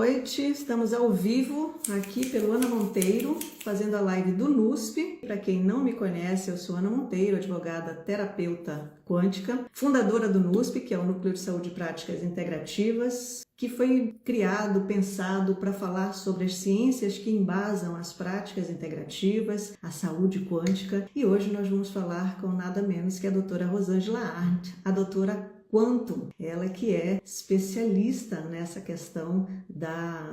noite, estamos ao vivo aqui pelo Ana Monteiro, fazendo a live do NUSP. Para quem não me conhece, eu sou Ana Monteiro, advogada terapeuta quântica, fundadora do NUSP, que é o Núcleo de Saúde e Práticas Integrativas, que foi criado, pensado para falar sobre as ciências que embasam as práticas integrativas, a saúde quântica. E hoje nós vamos falar com nada menos que a doutora Rosângela Arndt, a doutora Quantum, ela que é especialista nessa questão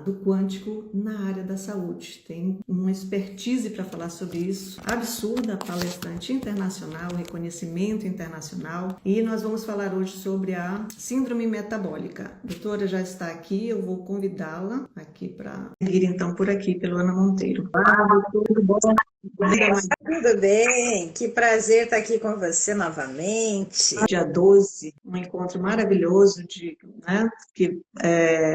do quântico na área da saúde. Tem uma expertise para falar sobre isso, absurda, palestrante internacional, reconhecimento internacional. E nós vamos falar hoje sobre a síndrome metabólica. A doutora já está aqui, eu vou convidá-la aqui para vir então por aqui pelo Ana Monteiro. Tudo bom? Tudo bem, que prazer estar aqui com você novamente. Dia 12, um encontro maravilhoso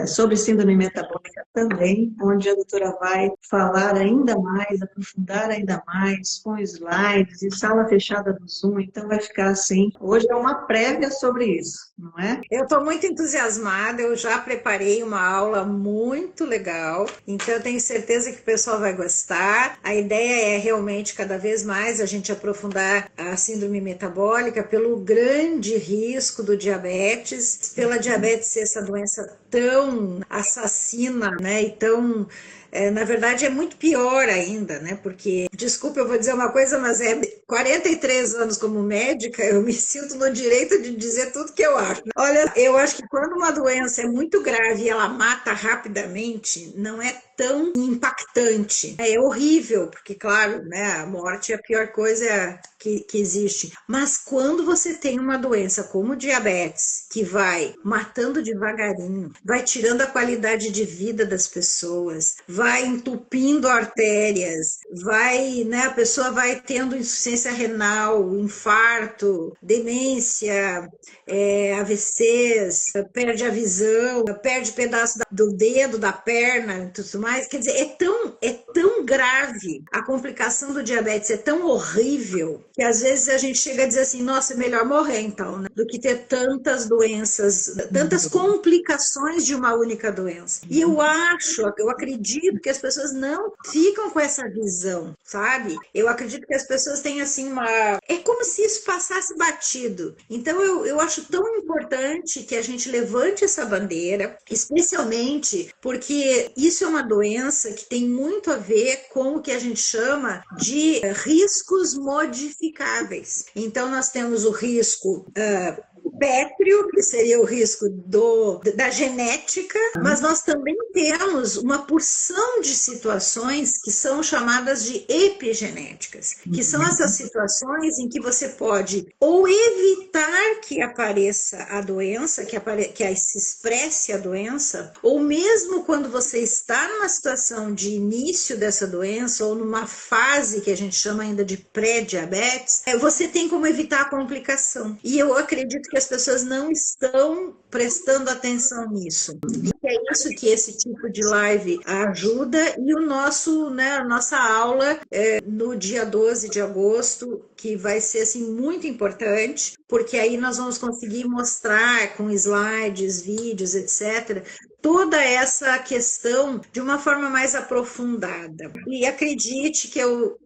sobre síndrome metabólica também, onde a doutora vai falar ainda mais, aprofundar ainda mais com slides e sala fechada do Zoom, então vai ficar assim. Hoje é uma prévia sobre isso, não é? Eu estou muito entusiasmada, eu já preparei uma aula muito legal, então eu tenho certeza que o pessoal vai gostar. A ideia é realmente cada vez mais a gente aprofundar a síndrome metabólica pelo grande risco do diabetes, pela diabetes ser essa doença tão assassina, né, e tão... na verdade é muito pior ainda, né? Porque, desculpa, eu vou dizer uma coisa, mas 43 anos como médica, eu me sinto no direito de dizer tudo que eu acho. Olha, eu acho que quando uma doença é muito grave e ela mata rapidamente, não é tão impactante. É horrível, porque, claro, né, a morte é a pior coisa que existe. Mas quando você tem uma doença como diabetes, que vai matando devagarinho, vai tirando a qualidade de vida das pessoas, vai entupindo artérias, a pessoa vai tendo insuficiência renal, infarto, demência, AVCs, perde a visão, perde pedaço do dedo, da perna e tudo mais. Quer dizer, é tão grave, a complicação do diabetes é tão horrível, que às vezes a gente chega a dizer assim, nossa, é melhor morrer então, né? Do que ter tantas doenças, tantas complicações de uma única doença. E eu acredito que as pessoas não ficam com essa visão, sabe? Eu acredito que as pessoas têm assim é como se isso passasse batido. Então eu acho tão importante que a gente levante essa bandeira, especialmente porque isso é uma doença que tem muito a ver com o que a gente chama de riscos modificáveis. Então nós temos o risco pétreo, que seria o risco da genética, mas nós também temos uma porção de situações que são chamadas de epigenéticas, que são essas situações em que você pode ou evitar que apareça a doença, que se expresse a doença, ou mesmo quando você está numa situação de início dessa doença, ou numa fase que a gente chama ainda de pré-diabetes, você tem como evitar a complicação. E eu acredito que as pessoas não estão prestando atenção nisso. E é isso que esse tipo de live ajuda, e a nossa aula no dia 12 de agosto, que vai ser assim, muito importante, porque aí nós vamos conseguir mostrar com slides, vídeos, etc., toda essa questão de uma forma mais aprofundada. E acredite que eu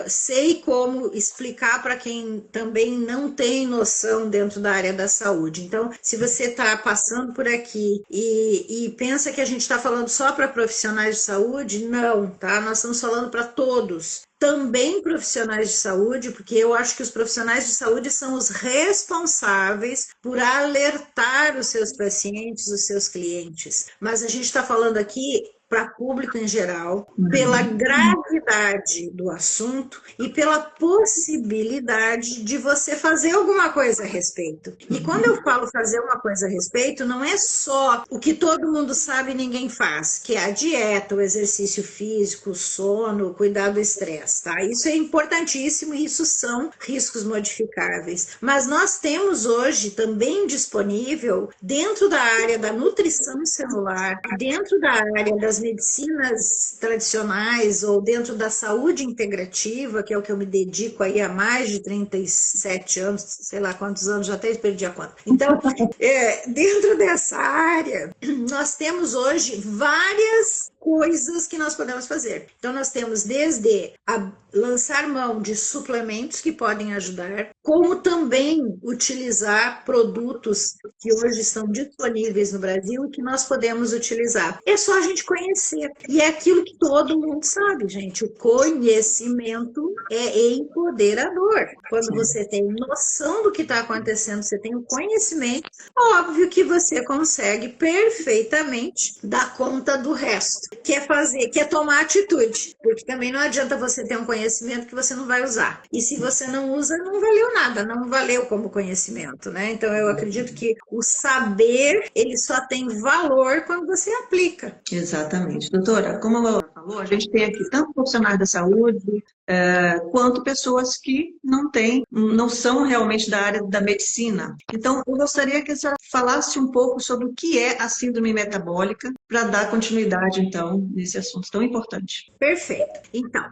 sei como explicar para quem também não tem noção dentro da área da saúde. Então, se você está passando por aqui e pensa que a gente está falando só para profissionais de saúde, não, tá? Nós estamos falando para todos. Também profissionais de saúde, porque eu acho que os profissionais de saúde são os responsáveis por alertar os seus pacientes, os seus clientes. Mas a gente está falando aqui para público em geral, pela gravidade do assunto e pela possibilidade de você fazer alguma coisa a respeito. E quando eu falo fazer uma coisa a respeito, não é só o que todo mundo sabe e ninguém faz, que é a dieta, o exercício físico, o sono, o cuidado do estresse, tá? Isso é importantíssimo e isso são riscos modificáveis. Mas nós temos hoje também disponível, dentro da área da nutrição celular, dentro da área das medicinas tradicionais ou dentro da saúde integrativa, que é o que eu me dedico aí há mais de 37 anos, sei lá quantos anos, já até perdi a conta. Então, dentro dessa área, nós temos hoje várias coisas que nós podemos fazer. Então, nós temos desde lançar mão de suplementos que podem ajudar, como também utilizar produtos que hoje estão disponíveis no Brasil e que nós podemos utilizar. É só a gente conhecer. E é aquilo que todo mundo sabe, gente. O conhecimento é empoderador. Quando você tem noção do que está acontecendo, você tem o conhecimento, óbvio que você consegue perfeitamente dar conta do resto. Quer tomar atitude. Porque também não adianta você ter um conhecimento que você não vai usar. E se você não usa, não valeu nada, não valeu como conhecimento, né? Então eu acredito que o saber, ele só tem valor quando você aplica. Exatamente. Doutora, como a Laura falou, a gente tem aqui tanto profissionais da saúde, quanto pessoas que não são realmente da área da medicina. Então, eu gostaria que a senhora falasse um pouco sobre o que é a síndrome metabólica, para dar continuidade, então, nesse assunto tão importante. Perfeito. Então,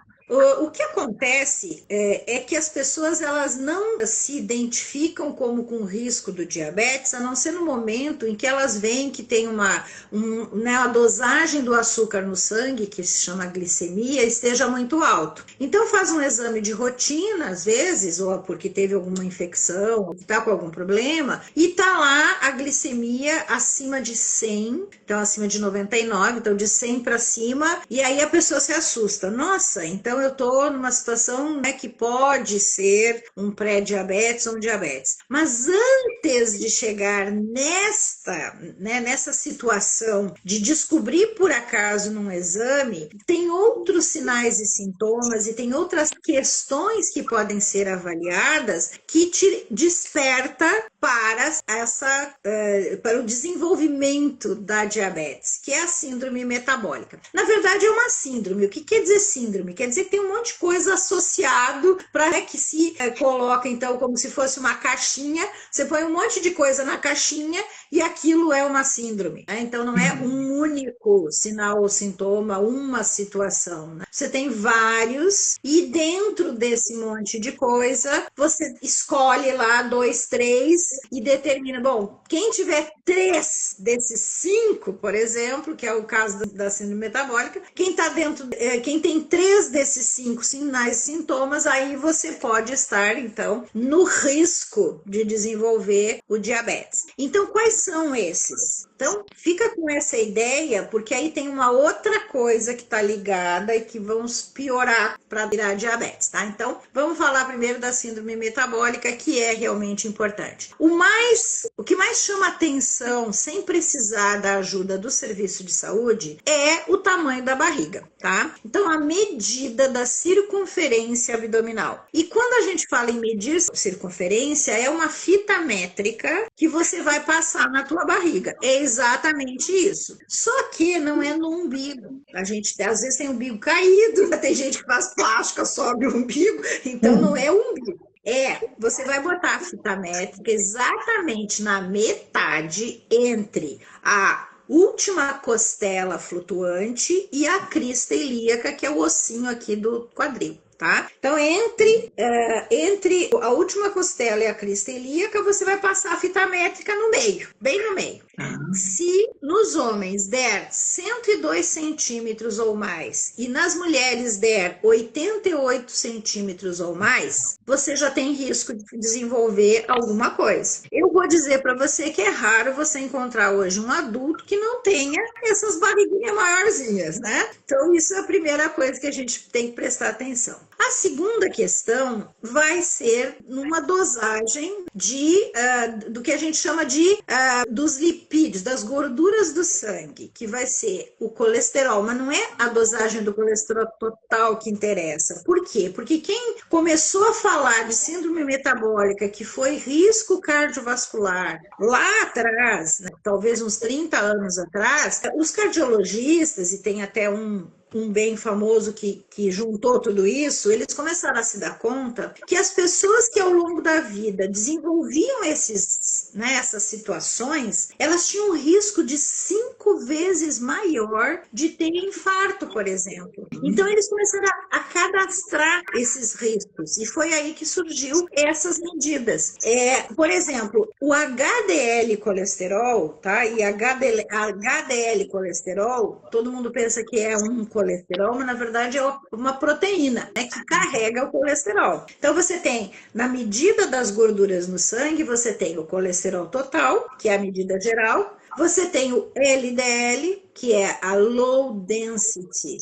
o que acontece é que as pessoas elas não se identificam como com risco do diabetes, a não ser no momento em que elas veem que tem a dosagem do açúcar no sangue, que se chama glicemia, esteja muito alto. Então faz um exame de rotina, às vezes, ou porque teve alguma infecção, ou está com algum problema, e está lá a glicemia acima de 100, então acima de 99, então de 100 para cima, e aí a pessoa se assusta. Nossa, então eu estou numa situação, né, que pode ser um pré-diabetes ou um diabetes. Mas antes de chegar nessa situação de descobrir por acaso num exame, tem outros sinais e sintomas e tem outras questões que podem ser avaliadas que te desperta para o desenvolvimento da diabetes, que é a síndrome metabólica. Na verdade, é uma síndrome. O que quer dizer síndrome? Quer dizer que tem um monte de coisa associado para que se coloca, então, como se fosse uma caixinha, você põe um monte de coisa na caixinha e aquilo é uma síndrome, né? Então, não é um único sinal ou sintoma, uma situação, né? Você tem vários e dentro desse monte de coisa, você escolhe lá 2, 3 e determina, bom, quem tiver 3 desses 5, por exemplo, que é o caso da síndrome metabólica, quem tem 3 desses 5 sinais e sintomas, aí você pode estar, então, no risco de desenvolver o diabetes. Então, quais são esses? Então, fica com essa ideia, porque aí tem uma outra coisa que está ligada e que vamos piorar para virar diabetes, tá? Então, vamos falar primeiro da síndrome metabólica, que é realmente importante. O que mais chama atenção, sem precisar da ajuda do serviço de saúde, é o tamanho da barriga, tá? Então, a medida da circunferência abdominal. E quando a gente fala em medir circunferência, é uma fita métrica que você vai passar na tua barriga. É exatamente isso. Só que não é no umbigo. A gente às vezes tem o umbigo caído, tem gente que faz plástica, sobe o umbigo, então não é o umbigo. Você vai botar a fita métrica exatamente na metade entre a última costela flutuante e a crista ilíaca, que é o ossinho aqui do quadril. Tá? Então, entre a última costela e a crista ilíaca, você vai passar a fita métrica no meio, bem no meio. Se nos homens der 102 centímetros ou mais e nas mulheres der 88 centímetros ou mais, você já tem risco de desenvolver alguma coisa. Eu vou dizer para você que é raro você encontrar hoje um adulto que não tenha essas barriguinhas maiorzinhas, né? Então, isso é a primeira coisa que a gente tem que prestar atenção. A segunda questão vai ser numa dosagem do que a gente chama dos lipídios, das gorduras do sangue, que vai ser o colesterol, mas não é a dosagem do colesterol total que interessa. Por quê? Porque quem começou a falar de síndrome metabólica, que foi risco cardiovascular, lá atrás, né, talvez uns 30 anos atrás, os cardiologistas, e tem até um bem famoso que juntou tudo isso, eles começaram a se dar conta que as pessoas que ao longo da vida desenvolviam esses né, essas situações, elas tinham um risco de 5 vezes maior de ter infarto, por exemplo. Então, eles começaram a cadastrar esses riscos, e foi aí que surgiu essas medidas. Por exemplo, o HDL colesterol, tá? E HDL colesterol, todo mundo pensa que é um colesterol, mas na verdade é uma proteína, né, que carrega o colesterol. Então, você tem, na medida das gorduras no sangue, você tem o colesterol total, que é a medida geral, você tem o LDL, que é a low density,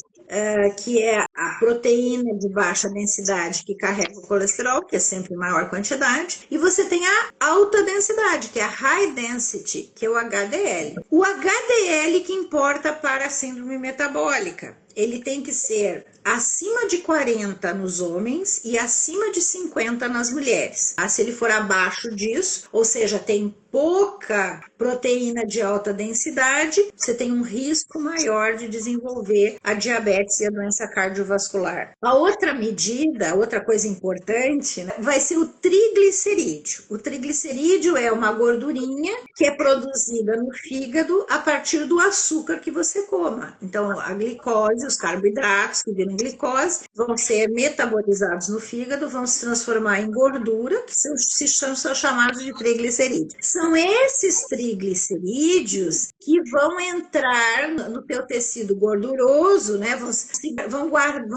que é a proteína de baixa densidade que carrega o colesterol, que é sempre maior quantidade, e você tem a alta densidade, que é a high density, que é o HDL. O HDL que importa para a síndrome metabólica. Ele tem que ser acima de 40 nos homens e acima de 50 nas mulheres. Se ele for abaixo disso, ou seja, tem pouca proteína de alta densidade, você tem um risco maior de desenvolver a diabetes e a doença cardiovascular. A outra medida, outra coisa importante, né, vai ser o triglicerídeo. O triglicerídeo é uma gordurinha que é produzida no fígado a partir do açúcar que você coma. Então, a glicose, os carboidratos que viram glicose, vão ser metabolizados no fígado, vão se transformar em gordura, que são chamados de triglicerídeos. São esses triglicerídeos que vão entrar no teu tecido gorduroso, né? Vão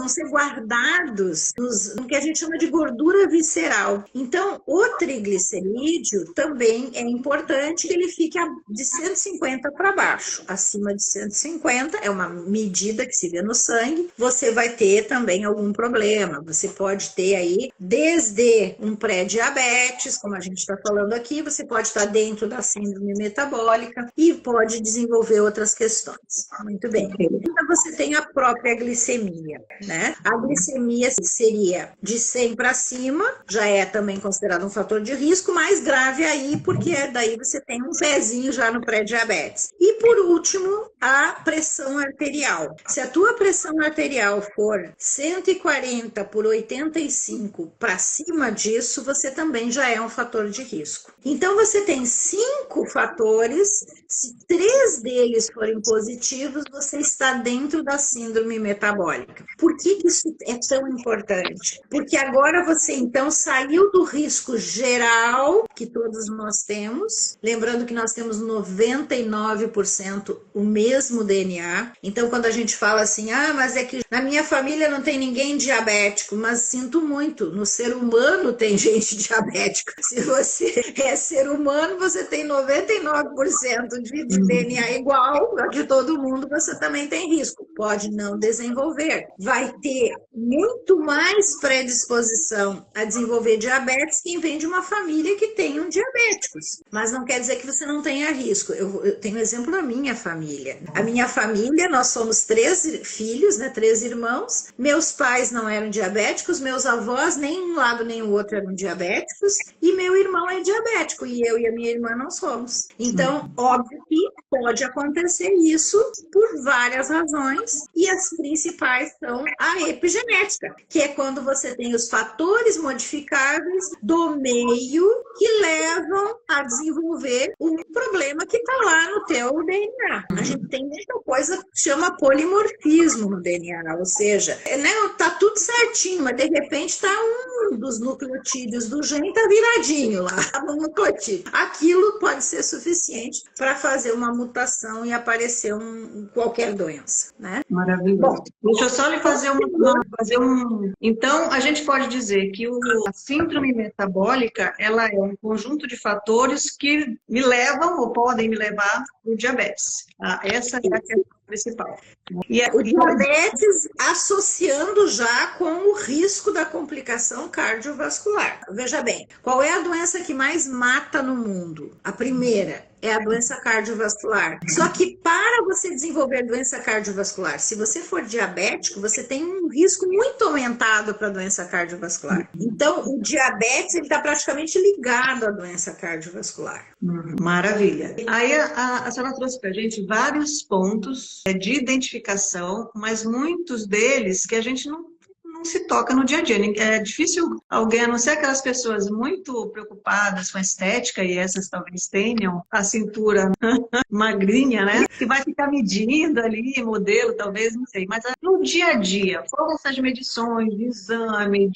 ser guardados no que a gente chama de gordura visceral. Então, o triglicerídeo também é importante que ele fique de 150 para baixo. Acima de 150 é uma medida que se vê no sangue, você vai ter também algum problema. Você pode ter aí, desde um pré-diabetes, como a gente está falando aqui, você pode estar dentro da síndrome metabólica e pode desenvolver outras questões. Muito bem. Então, você tem a própria glicemia, né? A glicemia seria de 100 para cima, já é também considerado um fator de risco, mais grave aí, porque daí você tem um pezinho já no pré-diabetes. E, por último, a pressão arterial. Se a tua pressão arterial for 140 por 85 para cima disso, você também já é um fator de risco. Então, você tem 5 fatores, se 3 deles forem positivos, você está dentro da síndrome metabólica. Por que isso é tão importante? Porque agora você, então, saiu do risco geral que todos nós temos, lembrando que nós temos 99% o mesmo DNA. Então, quando a gente fala assim, mas é que na minha família não tem ninguém diabético, mas sinto muito, no ser humano tem gente diabética. Se você é ser humano, você tem 99% de DNA igual a de todo mundo, você também tem risco. Pode não desenvolver. Vai ter muito mais predisposição a desenvolver diabetes quem vem de uma família que tenham diabéticos. Mas não quer dizer que você não tenha risco. Eu tenho um exemplo da minha família. A minha família, nós somos 3 filhos, né, 3 irmãos. Meus pais não eram diabéticos, meus avós, nem um lado nem o outro eram diabéticos, e meu irmão é diabético, e eu e a minha irmã não somos. Então, óbvio que pode acontecer isso por várias razões, e as principais são a epigenética, que é quando você tem os fatores modificáveis do meio que levam a desenvolver um problema que está lá no teu DNA. A gente tem muita coisa que chama polimorfismo no DNA, ou seja, tá tudo certinho, mas de repente tá um dos nucleotídeos do gene tá viradinho lá no nucleotídeo. Aquilo pode ser suficiente para fazer uma mutação e aparecer qualquer doença, né? Maravilhoso. Bom, deixa eu só lhe fazer Então, a gente pode dizer que a síndrome metabólica, ela é um conjunto de fatores que me levam ou podem me levar ao diabetes. Essa é a questão principal. O diabetes associando já com o risco da complicação cardiovascular. Veja bem, qual é a doença que mais mata no mundo? A primeira é a doença cardiovascular. Só que para você desenvolver doença cardiovascular, se você for diabético, você tem um risco muito aumentado para a doença cardiovascular. Então, o diabetes está praticamente ligado à doença cardiovascular. Maravilha. Aí a senhora trouxe para a gente vários pontos de identificação, mas muitos deles que a gente não não se toca no dia a dia. É difícil alguém, a não ser aquelas pessoas muito preocupadas com a estética, e essas talvez tenham a cintura magrinha, né? Que vai ficar medindo ali, modelo, talvez, não sei. Mas no dia a dia, fora essas medições de exame,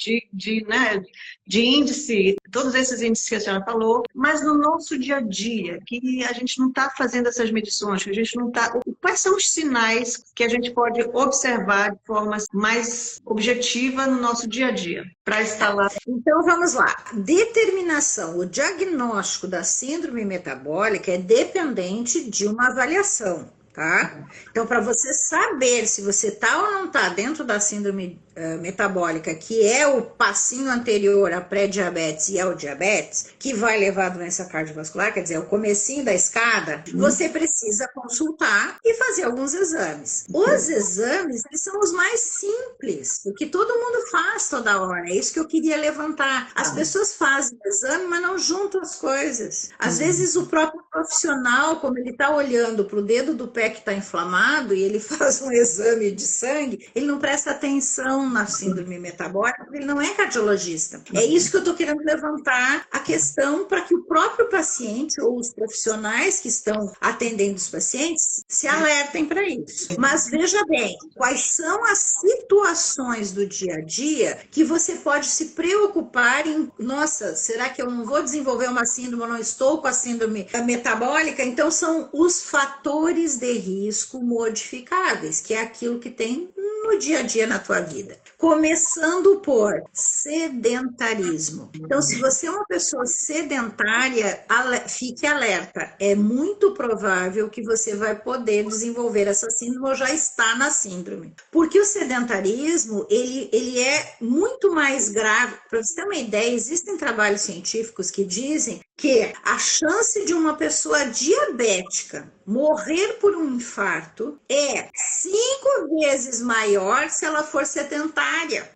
né, de índice, todos esses índices que a senhora falou, mas no nosso dia a dia, que a gente não está fazendo essas medições, que a gente não está... Quais são os sinais que a gente pode observar de forma mais objetiva no nosso dia a dia, para estar lá? Então, vamos lá. Determinação, o diagnóstico da síndrome metabólica é dependente de uma avaliação, tá? Então, para você saber se você está ou não está dentro da síndrome metabólica, que é o passinho anterior à pré-diabetes e ao diabetes, que vai levar à doença cardiovascular, quer dizer, o comecinho da escada, você precisa consultar e fazer alguns exames. Os exames, eles são os mais simples, o que todo mundo faz toda hora, é isso que eu queria levantar. As pessoas fazem exame, mas não juntam as coisas. Às vezes o próprio profissional, como ele está olhando para o dedo do pé que está inflamado e ele faz um exame de sangue, ele não presta atenção na síndrome metabólica, porque ele não é cardiologista. É isso que eu estou querendo levantar a questão para que o próprio paciente ou os profissionais que estão atendendo os pacientes se alertem para isso. Mas veja bem, quais são as situações do dia a dia que você pode se preocupar em, nossa, será que eu não vou desenvolver uma síndrome, eu não estou com a síndrome metabólica? Então são os fatores de risco modificáveis, que é aquilo que tem no dia a dia na tua vida. Começando por sedentarismo. Então, se você é uma pessoa sedentária, fique alerta. É muito provável que você vai poder desenvolver essa síndrome ou já está na síndrome. Porque o sedentarismo, ele é muito mais grave. Para você ter uma ideia, existem trabalhos científicos que dizem que a chance de uma pessoa diabética morrer por um infarto é 5 vezes maior se ela for sedentária.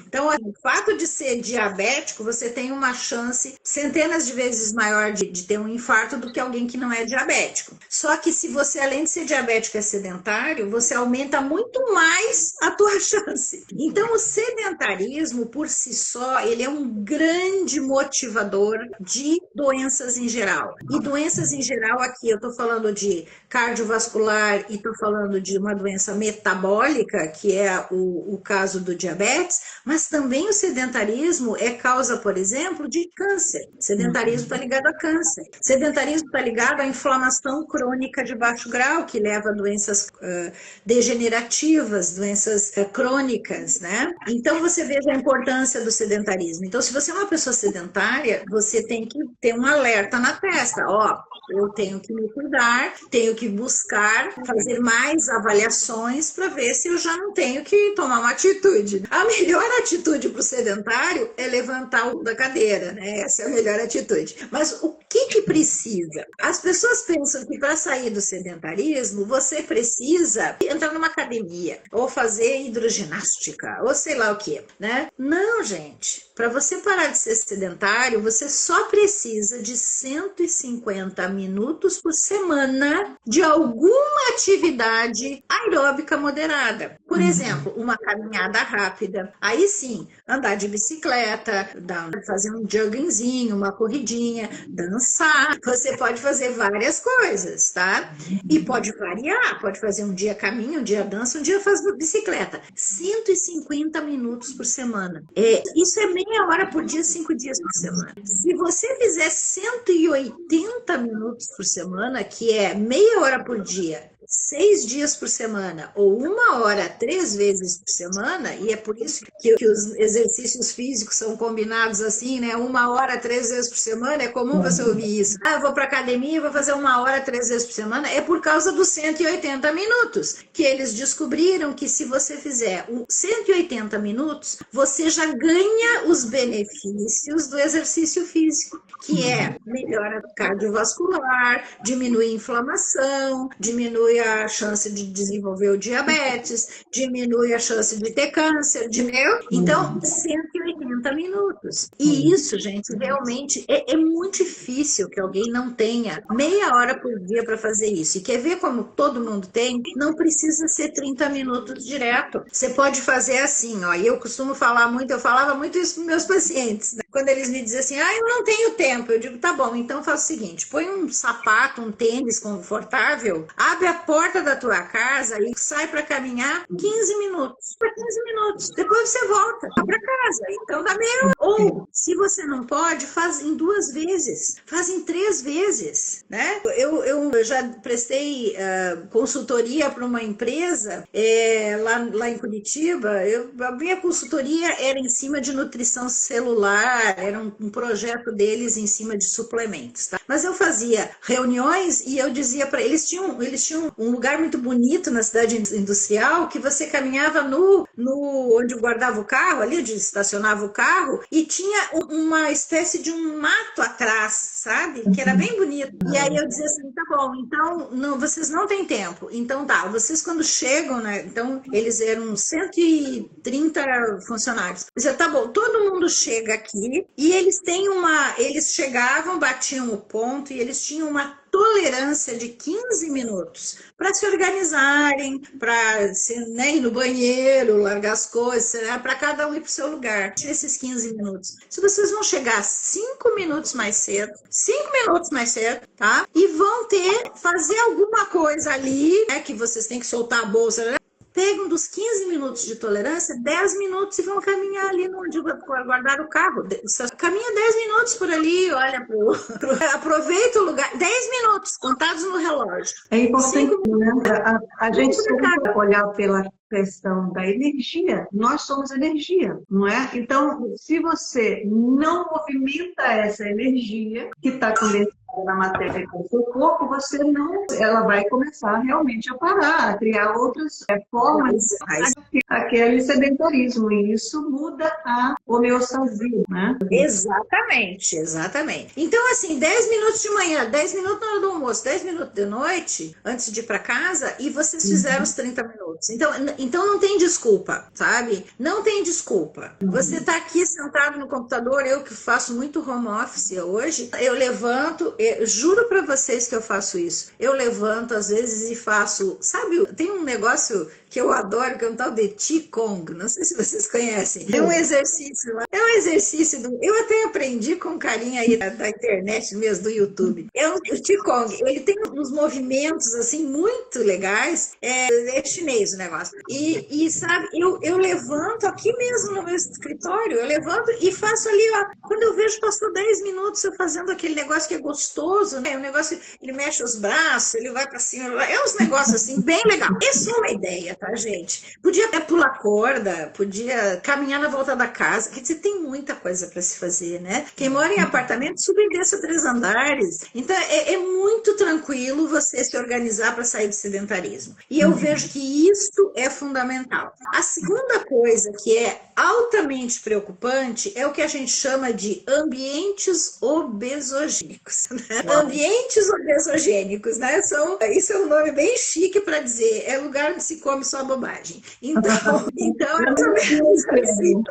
Então, o fato de ser diabético, você tem uma chance centenas de vezes maior de ter um infarto do que alguém que não é diabético. Só que se você, além de ser diabético, é sedentário, você aumenta muito mais a tua chance. Então, o sedentarismo, por si só, ele é um grande motivador de doenças em geral. E doenças em geral aqui, eu estou falando de cardiovascular e estou falando de uma doença metabólica, que é o caso do diabetes, mas também o sedentarismo é causa, por exemplo, de câncer. Sedentarismo está ligado a câncer. Sedentarismo está ligado à inflamação crônica de baixo grau, que leva a doenças degenerativas, doenças crônicas, né? Então, você veja a importância do sedentarismo. Então, se você é uma pessoa sedentária, você tem que ter um alerta na testa. Ó, eu tenho que me cuidar, tenho que buscar fazer mais avaliações para ver se eu já não tenho que tomar uma atitude. A melhor atitude para o sedentário é levantar da cadeira, né? Essa é a melhor atitude. Mas o que precisa? As pessoas pensam que para sair do sedentarismo, você precisa entrar numa academia, ou fazer hidroginástica, ou sei lá o que, né? Não, gente. Para você parar de ser sedentário, você só precisa de 150 minutos por semana de alguma atividade aeróbica moderada. Por exemplo, uma caminhada rápida. Aí sim, andar de bicicleta, fazer um joggingzinho, uma corridinha, dançar. Você pode fazer várias coisas, tá? E pode variar, pode fazer um dia caminho, um dia dança, um dia faz bicicleta. 150 minutos por semana. Isso é meia hora por dia, 5 dias por semana. Se você fizer 180 minutos por semana, que é meia hora por dia, 6 dias por semana ou 1 hora 3 vezes por semana, e é por isso que os exercícios físicos são combinados assim, né? 1 hora 3 vezes por semana, é comum você ouvir isso. Eu vou para academia e vou fazer 1 hora 3 vezes por semana, é por causa dos 180 minutos, que eles descobriram que se você fizer 180 minutos, você já ganha os benefícios do exercício físico, que é melhora cardiovascular, diminui a inflamação, diminui a chance de desenvolver o diabetes, diminui a chance de ter câncer, entendeu? Então, 180 40 minutos. E isso, gente, realmente é muito difícil que alguém não tenha meia hora por dia para fazer isso. E quer ver como todo mundo tem? Não precisa ser 30 minutos direto. Você pode fazer assim, ó. E eu costumo falar muito, eu falava muito isso para meus pacientes, né? Quando eles me dizem assim, eu não tenho tempo. Eu digo, tá bom, então faz o seguinte, põe um sapato, um tênis confortável, abre a porta da tua casa e sai para caminhar 15 minutos. Para 15 minutos. Depois você volta para casa. Então dá meia hora. Ou, se você não pode, faz em 2 vezes. Faz em 3 vezes, né? Eu já prestei consultoria para uma empresa lá em Curitiba. A minha consultoria era em cima de nutrição celular, era um projeto deles em cima de suplementos, tá? Mas eu fazia reuniões e eu dizia para eles, eles tinham um lugar muito bonito na cidade industrial que você caminhava no onde guardava o carro, ali onde estacionava o carro, e tinha uma espécie de um mato atrás, sabe? Que era bem bonito. E aí eu dizia assim, tá bom, então vocês não têm tempo. Então tá, vocês quando chegam, né? Então eles eram 130 funcionários. Eu dizia, tá bom, todo mundo chega aqui e eles chegavam, batiam o ponto e eles tinham uma tolerância de 15 minutos para se organizarem, para ir no banheiro, largar as coisas, para cada um ir para o seu lugar. Esses 15 minutos. Se vocês vão chegar 5 minutos mais cedo, tá? E vão fazer alguma coisa ali, né, que vocês têm que soltar a bolsa, né? Pegam dos 15 minutos de tolerância, 10 minutos e vão caminhar ali onde guardar o carro. Caminha 10 minutos por ali, olha, aproveita o lugar. 10 minutos, contados no relógio. É importante, né? A gente olhar pela questão da energia, nós somos energia, não é? Então, se você não movimenta essa energia que está condensada na matéria do seu corpo, ela vai começar realmente a parar, a criar outras formas, aquele sedentarismo, e isso muda a homeostasia, né? Exatamente. Então, assim, 10 minutos de manhã, 10 minutos na hora do almoço, 10 minutos de noite, antes de ir para casa, e vocês fizeram os 30 minutos. Então não tem desculpa, sabe? Não tem desculpa. Você tá aqui sentado no computador, eu que faço muito home office hoje, eu levanto, juro para vocês que eu faço isso. Eu levanto às vezes e faço, sabe, tem um negócio que eu adoro, que é um tal de Qigong, não sei se vocês conhecem. É um exercício lá. Eu até aprendi com um carinha aí da internet mesmo, do YouTube. O Qigong, ele tem uns movimentos assim muito legais, é chinês o negócio. E sabe, eu levanto aqui mesmo no meu escritório, eu levanto e faço ali, ó, quando eu vejo passou 10 minutos eu fazendo aquele negócio que é gostoso, né? O negócio, ele mexe os braços, ele vai para cima, é uns negócios assim bem legal. Essa é uma ideia, tá, gente? Podia até pular corda, podia caminhar na volta da casa, quer dizer, tem muita coisa para se fazer, né? Quem mora em apartamento, sube e desce 3 andares. Então, é muito tranquilo você se organizar para sair do sedentarismo. E eu vejo que isso é fundamental. A segunda coisa que é altamente preocupante é o que a gente chama de ambientes obesogênicos. Né? Ambientes obesogênicos, né? Isso é um nome bem chique para dizer, é lugar onde se come só bobagem. Então é mais ou menos assim.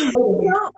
Então,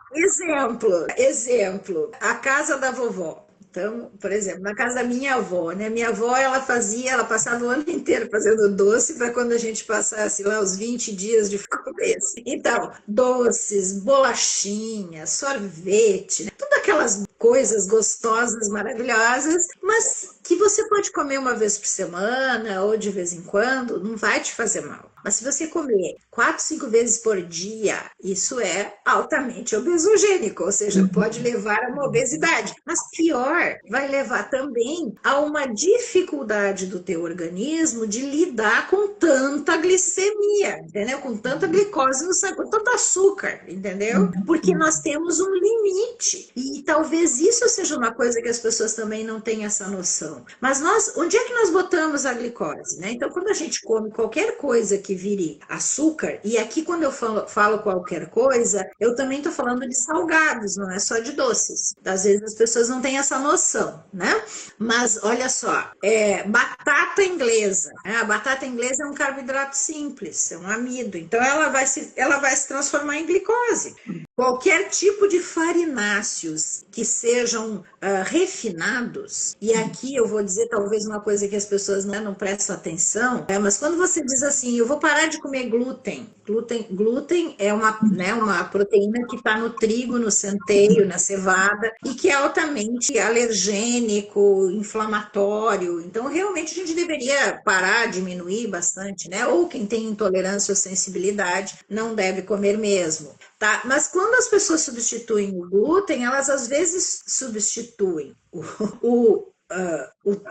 exemplo, a casa da vovó. Então, por exemplo, na casa da minha avó, né? Minha avó, ela passava o ano inteiro fazendo doce para quando a gente passasse lá os 20 dias de começo. Então, doces, bolachinha, sorvete, né? Tudo aquelas coisas gostosas, maravilhosas, mas que você pode comer uma vez por semana ou de vez em quando, não vai te fazer mal. Mas se você comer 4, 5 vezes por dia, isso é altamente obesogênico, ou seja, pode levar a uma obesidade. Mas pior, vai levar também a uma dificuldade do teu organismo de lidar com tanta glicemia, entendeu? Com tanta glicose no sangue, com tanto açúcar, entendeu? Porque nós temos um limite. E talvez isso seja uma coisa que as pessoas também não têm essa noção. Mas onde é que nós botamos a glicose, né? Então, quando a gente come qualquer coisa que vire açúcar, e aqui quando eu falo qualquer coisa, eu também estou falando de salgados, não é só de doces. Às vezes as pessoas não têm essa noção, né? Mas olha só, batata inglesa, né? A batata inglesa é um carboidrato simples, é um amido, então ela vai se transformar em glicose. qualquer tipo de farináceos que sejam refinados, e aqui eu vou dizer talvez uma coisa que as pessoas não prestam atenção, mas quando você diz assim, eu vou parar de comer glúten é uma proteína que está no trigo, no centeio, na cevada, e que é altamente alergênico, inflamatório, então realmente a gente deveria parar, diminuir bastante, né? Ou quem tem intolerância ou sensibilidade não deve comer mesmo. Tá? Mas quando as pessoas substituem o glúten, elas às vezes substituem o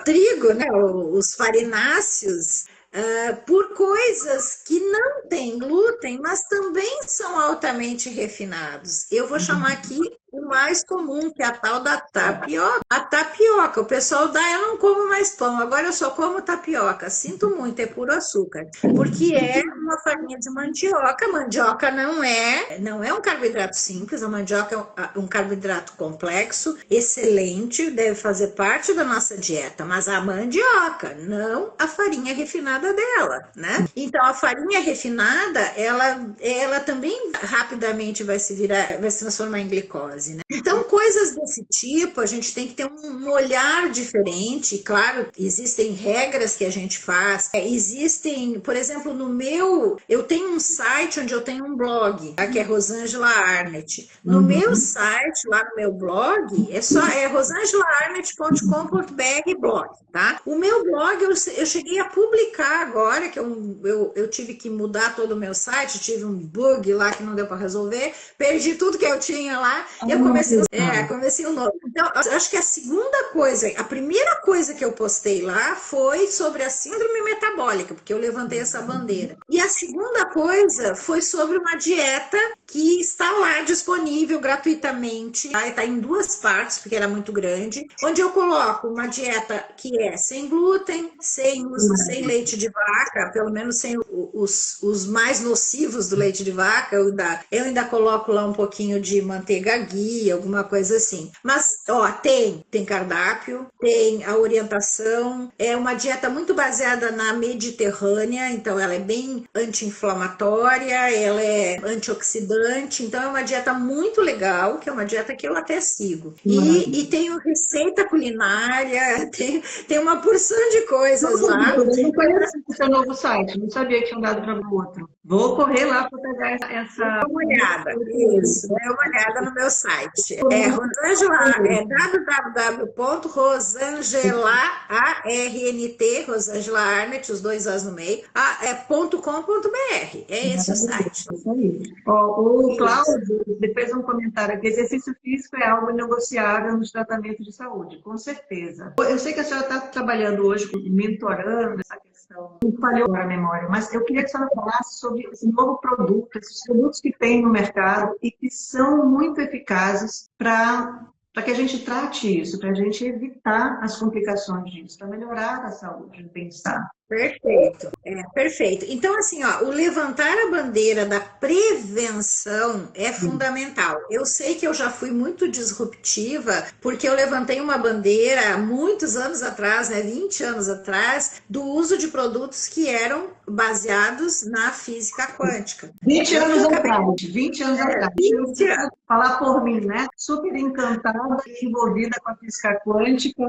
trigo, né? Os farináceos, por coisas que não têm glúten, mas também são altamente refinados. Eu vou chamar aqui o mais comum, que é a tal da tapioca. A tapioca, o pessoal dá, eu não como mais pão, agora eu só como tapioca. Sinto muito, é puro açúcar. Porque é uma farinha de mandioca. A mandioca não é um carboidrato simples, a mandioca é um carboidrato complexo, excelente, deve fazer parte da nossa dieta, mas a mandioca, não a farinha refinada dela, né? Então a farinha refinada, ela também rapidamente vai se transformar em glicose. Né? Então, coisas desse tipo, a gente tem que ter um olhar diferente. Claro, existem regras que a gente faz. Existem, por exemplo, eu tenho um site onde eu tenho um blog, tá? Que é Rosângela Arnett. No meu site, lá no meu blog, é rosangelaarnett.com.br blog, tá? O meu blog, eu cheguei a publicar agora, que eu tive que mudar todo o meu site, tive um bug lá que não deu para resolver, perdi tudo que eu tinha lá. Eu comecei um novo. Então, eu acho que a primeira coisa que eu postei lá foi sobre a síndrome metabólica, porque eu levantei essa bandeira. E a segunda coisa foi sobre uma dieta que está lá disponível gratuitamente. Está em 2 partes, porque era muito grande, onde eu coloco uma dieta que é sem glúten, sem leite de vaca, pelo menos sem os mais nocivos do leite de vaca. Eu ainda coloco lá um pouquinho de manteiga ghee, alguma coisa assim. Mas, tem cardápio, tem a orientação, é uma dieta muito baseada na mediterrânea, então ela é bem anti-inflamatória, ela é antioxidante, então é uma dieta muito legal, que é uma dieta que eu até sigo. E tem receita culinária, tem uma porção de coisas lá. Eu não conheço o seu novo site, não sabia que tinha dado para o outro. Vou correr lá para pegar essa. Dá uma olhada, isso, dá uma olhada no meu site. É www.rosangela, Rosangela Arnett, os 2 As no meio, .com.br. É esse o site. O Cláudio fez um comentário aqui: exercício físico é algo negociável nos tratamentos de saúde, com certeza. Eu sei que a senhora está trabalhando hoje, mentorando essa questão, não falhou a memória, mas eu queria que a senhora falasse sobre esse novo produto, esses produtos que tem no mercado e que são muito eficazes para que a gente trate isso, para a gente evitar as complicações disso, para melhorar a saúde, o bem-estar. Perfeito. Então, assim, o levantar a bandeira da prevenção é fundamental. Eu sei que eu já fui muito disruptiva, porque eu levantei uma bandeira muitos anos atrás, 20 anos atrás, do uso de produtos que eram baseados na física quântica. 20 anos atrás. Falar por mim, né? Super encantada e envolvida com a física quântica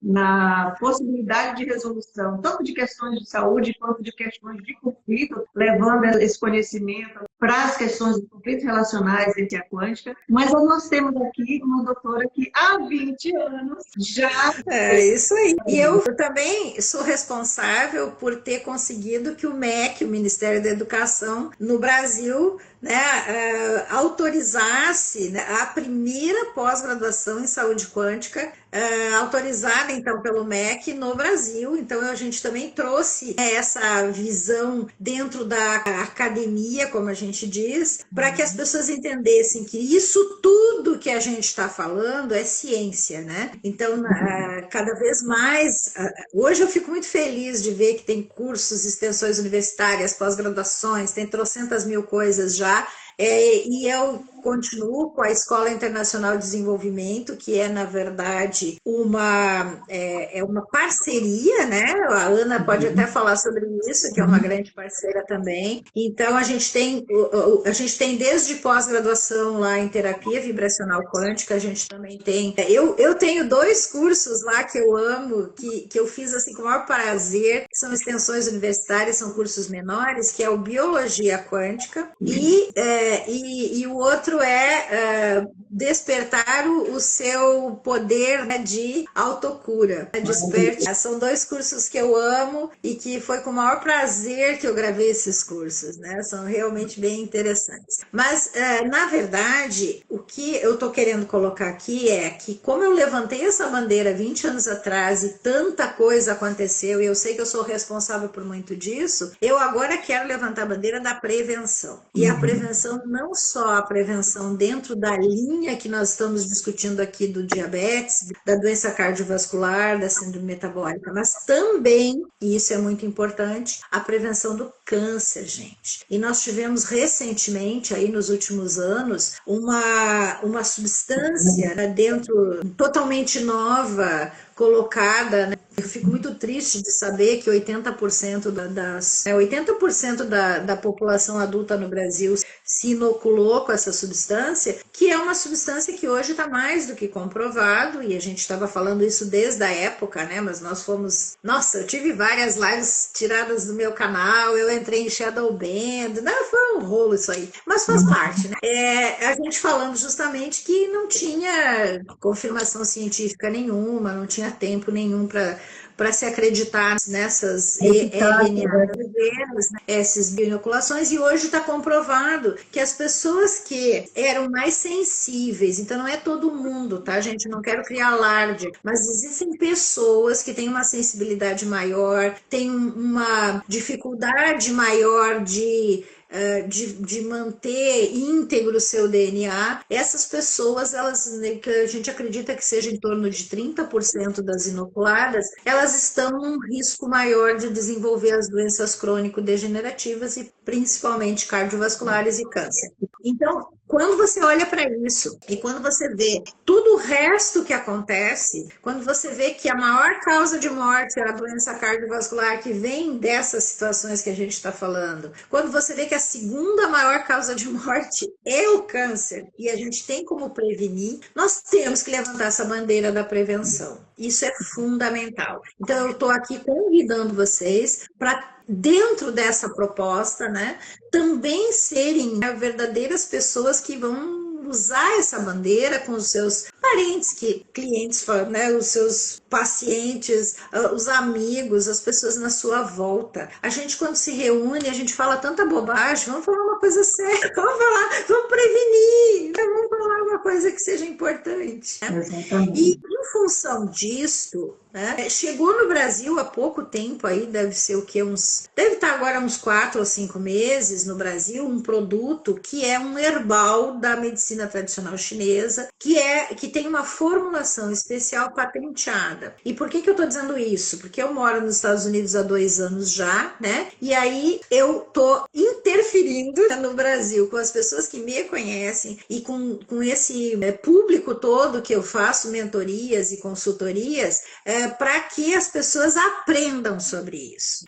na possibilidade de resolução, tanto de questões de saúde quanto de questões de conflito, levando esse conhecimento para as questões de conflitos relacionais entre a quântica. Mas nós temos aqui uma doutora que há 20 anos já... É isso aí. E eu também sou responsável por ter conseguido que o MEC, o Ministério da Educação, no Brasil, autorizasse a primeira pós-graduação em saúde quântica, autorizada então pelo MEC no Brasil. Então a gente também trouxe essa visão dentro da academia, como a gente diz, para que as pessoas entendessem que isso tudo que a gente está falando é ciência, né? Então, cada vez mais, hoje eu fico muito feliz de ver que tem cursos, extensões universitárias, pós-graduações, tem trocentas mil coisas já, E eu continuo com a Escola Internacional de Desenvolvimento, que é, na verdade, uma parceria, né? A Ana pode até falar sobre isso, que é uma grande parceira também. Então, a gente tem desde pós-graduação lá em terapia vibracional quântica, a gente também tem. Eu tenho 2 cursos lá que eu amo, que eu fiz assim com o maior prazer, que são extensões universitárias, são cursos menores, que é o Biologia Quântica, e o outro é despertar o seu poder, né, de autocura. Desperte. São 2 cursos que eu amo e que foi com o maior prazer que eu gravei esses cursos, né? São realmente bem interessantes. Mas, na verdade, o que eu estou querendo colocar aqui é que, como eu levantei essa bandeira 20 anos atrás e tanta coisa aconteceu, e eu sei que eu sou responsável por muito disso, eu agora quero levantar a bandeira da prevenção. E a prevenção, não só a prevenção dentro da linha que nós estamos discutindo aqui do diabetes, da doença cardiovascular, da síndrome metabólica, mas também, e isso é muito importante, a prevenção do câncer, gente. E nós tivemos recentemente, aí nos últimos anos, uma substância, né, dentro, totalmente nova, colocada, né? Eu fico muito triste de saber que 80% da população adulta no Brasil se inoculou com essa substância, que é uma substância que hoje está mais do que comprovado, e a gente estava falando isso desde a época, né? Mas nós fomos... Nossa, eu tive várias lives tiradas do meu canal, eu entrei em Shadow Band, não, foi um rolo isso aí, mas faz parte, né? A gente falando justamente que não tinha confirmação científica nenhuma, não tinha tempo nenhum para se acreditar nessas RNAs, né, essas bioinoculações, e hoje está comprovado que as pessoas que eram mais sensíveis, então não é todo mundo, tá, gente? Não quero criar alarde, mas existem pessoas que têm uma sensibilidade maior, têm uma dificuldade maior de manter íntegro o seu DNA, essas pessoas, elas, que a gente acredita que seja em torno de 30% das inoculadas, elas estão num risco maior de desenvolver as doenças crônico-degenerativas e principalmente cardiovasculares e câncer. Então, quando você olha para isso e quando você vê tudo o resto que acontece, quando você vê que a maior causa de morte é a doença cardiovascular que vem dessas situações que a gente está falando, quando você vê que a segunda maior causa de morte é o câncer e a gente tem como prevenir, nós temos que levantar essa bandeira da prevenção. Isso é fundamental. Então, eu estou aqui convidando vocês para, dentro dessa proposta, né, também serem, né, verdadeiras pessoas que vão usar essa bandeira com os seus parentes, clientes, né, os seus pacientes, os amigos, as pessoas na sua volta. A gente, quando se reúne, a gente fala tanta bobagem, vamos falar uma coisa séria, vamos prevenir, vamos falar uma coisa que seja importante. Né? E, em função disso, né, chegou no Brasil há pouco tempo, aí deve ser o que? Deve estar agora uns 4 ou 5 meses no Brasil, um produto que é um herbal da medicina tradicional chinesa, que tem uma formulação especial patenteada. E por que eu estou dizendo isso? Porque eu moro nos Estados Unidos há 2 anos já, né? E aí eu estou interferindo no Brasil com as pessoas que me conhecem e com esse público todo que eu faço mentorias e consultorias, para que as pessoas aprendam sobre isso.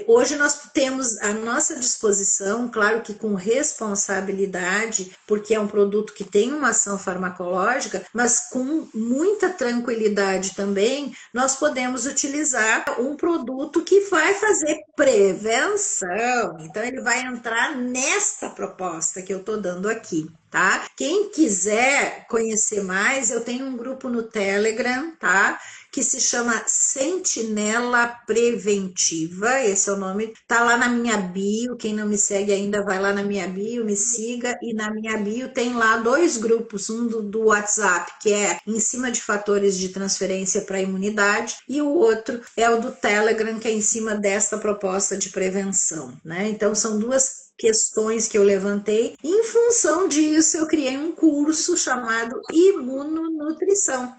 Hoje nós temos à nossa disposição, claro que com responsabilidade, porque é um produto que tem uma ação farmacológica, mas com muita tranquilidade também, nós podemos utilizar um produto que vai fazer prevenção. Então, ele vai entrar nesta proposta que eu estou dando aqui. Tá? Quem quiser conhecer mais, eu tenho um grupo no Telegram, tá? Que se chama Sentinela Preventiva, esse é o nome, tá lá na minha bio, quem não me segue ainda vai lá na minha bio, me siga, e na minha bio tem lá 2 grupos, um do WhatsApp, que é em cima de fatores de transferência para a imunidade, e o outro é o do Telegram, que é em cima desta proposta de prevenção, né? Então, são 2 questões que eu levantei. Em função disso, eu criei um curso chamado Imunonutrição,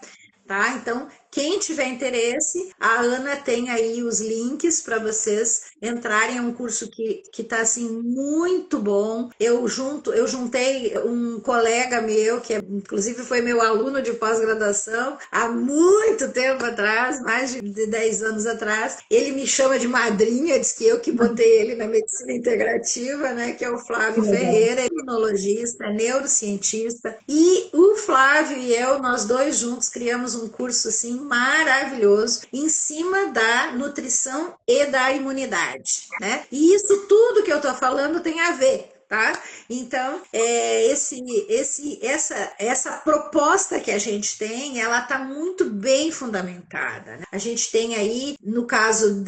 tá? Então, quem tiver interesse, a Ana tem aí os links para vocês entrarem. É um curso que está assim muito bom. Eu juntei um colega meu, que inclusive foi meu aluno de pós-graduação há muito tempo atrás, mais de 10 anos atrás. Ele me chama de madrinha, diz que eu que botei ele na medicina integrativa, né? Que é o Flávio Ferreira, é imunologista, é neurocientista. E o Flávio e eu, nós dois juntos, criamos um curso assim maravilhoso em cima da nutrição e da imunidade, né? E isso tudo que eu tô falando tem a ver. Tá? Então, essa proposta que a gente tem, ela está muito bem fundamentada, né? A gente tem aí, no caso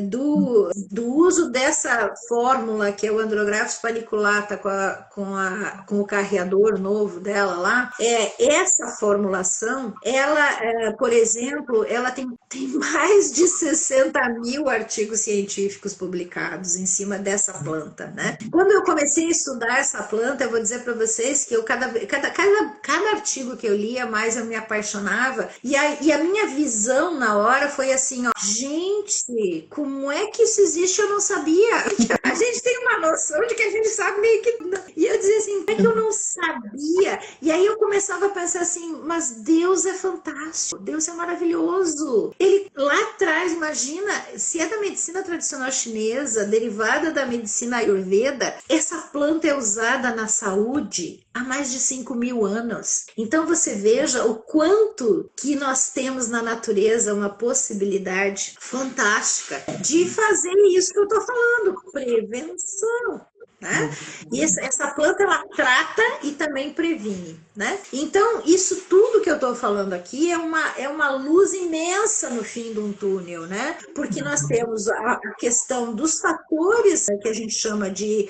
do uso dessa fórmula, que é o Andrographis paniculata com o carreador novo dela lá, essa formulação, ela, por exemplo, ela tem mais de 60 mil artigos científicos publicados em cima dessa planta, né? Quando eu comecei a estudar essa planta, eu vou dizer para vocês que cada artigo que eu lia, mais eu me apaixonava, e a minha visão na hora foi assim, ó, gente, como é que isso existe? Eu não sabia. A gente tem uma noção de que a gente sabe meio que não. E eu dizia assim, como é que eu não sabia? E aí eu começava a pensar assim, mas Deus é fantástico, Deus é maravilhoso. Ele lá atrás, imagina, se é da medicina tradicional chinesa, derivada da medicina ayurveda, essa planta é usada na saúde há mais de 5.000 anos. Então você veja o quanto que nós temos na natureza uma possibilidade fantástica de fazer isso que eu estou falando, prevenção. Né? E essa planta ela trata e também previne, né? Então isso tudo que eu estou falando aqui é uma luz imensa no fim de um túnel, né? Porque nós temos a questão dos fatores que a gente chama de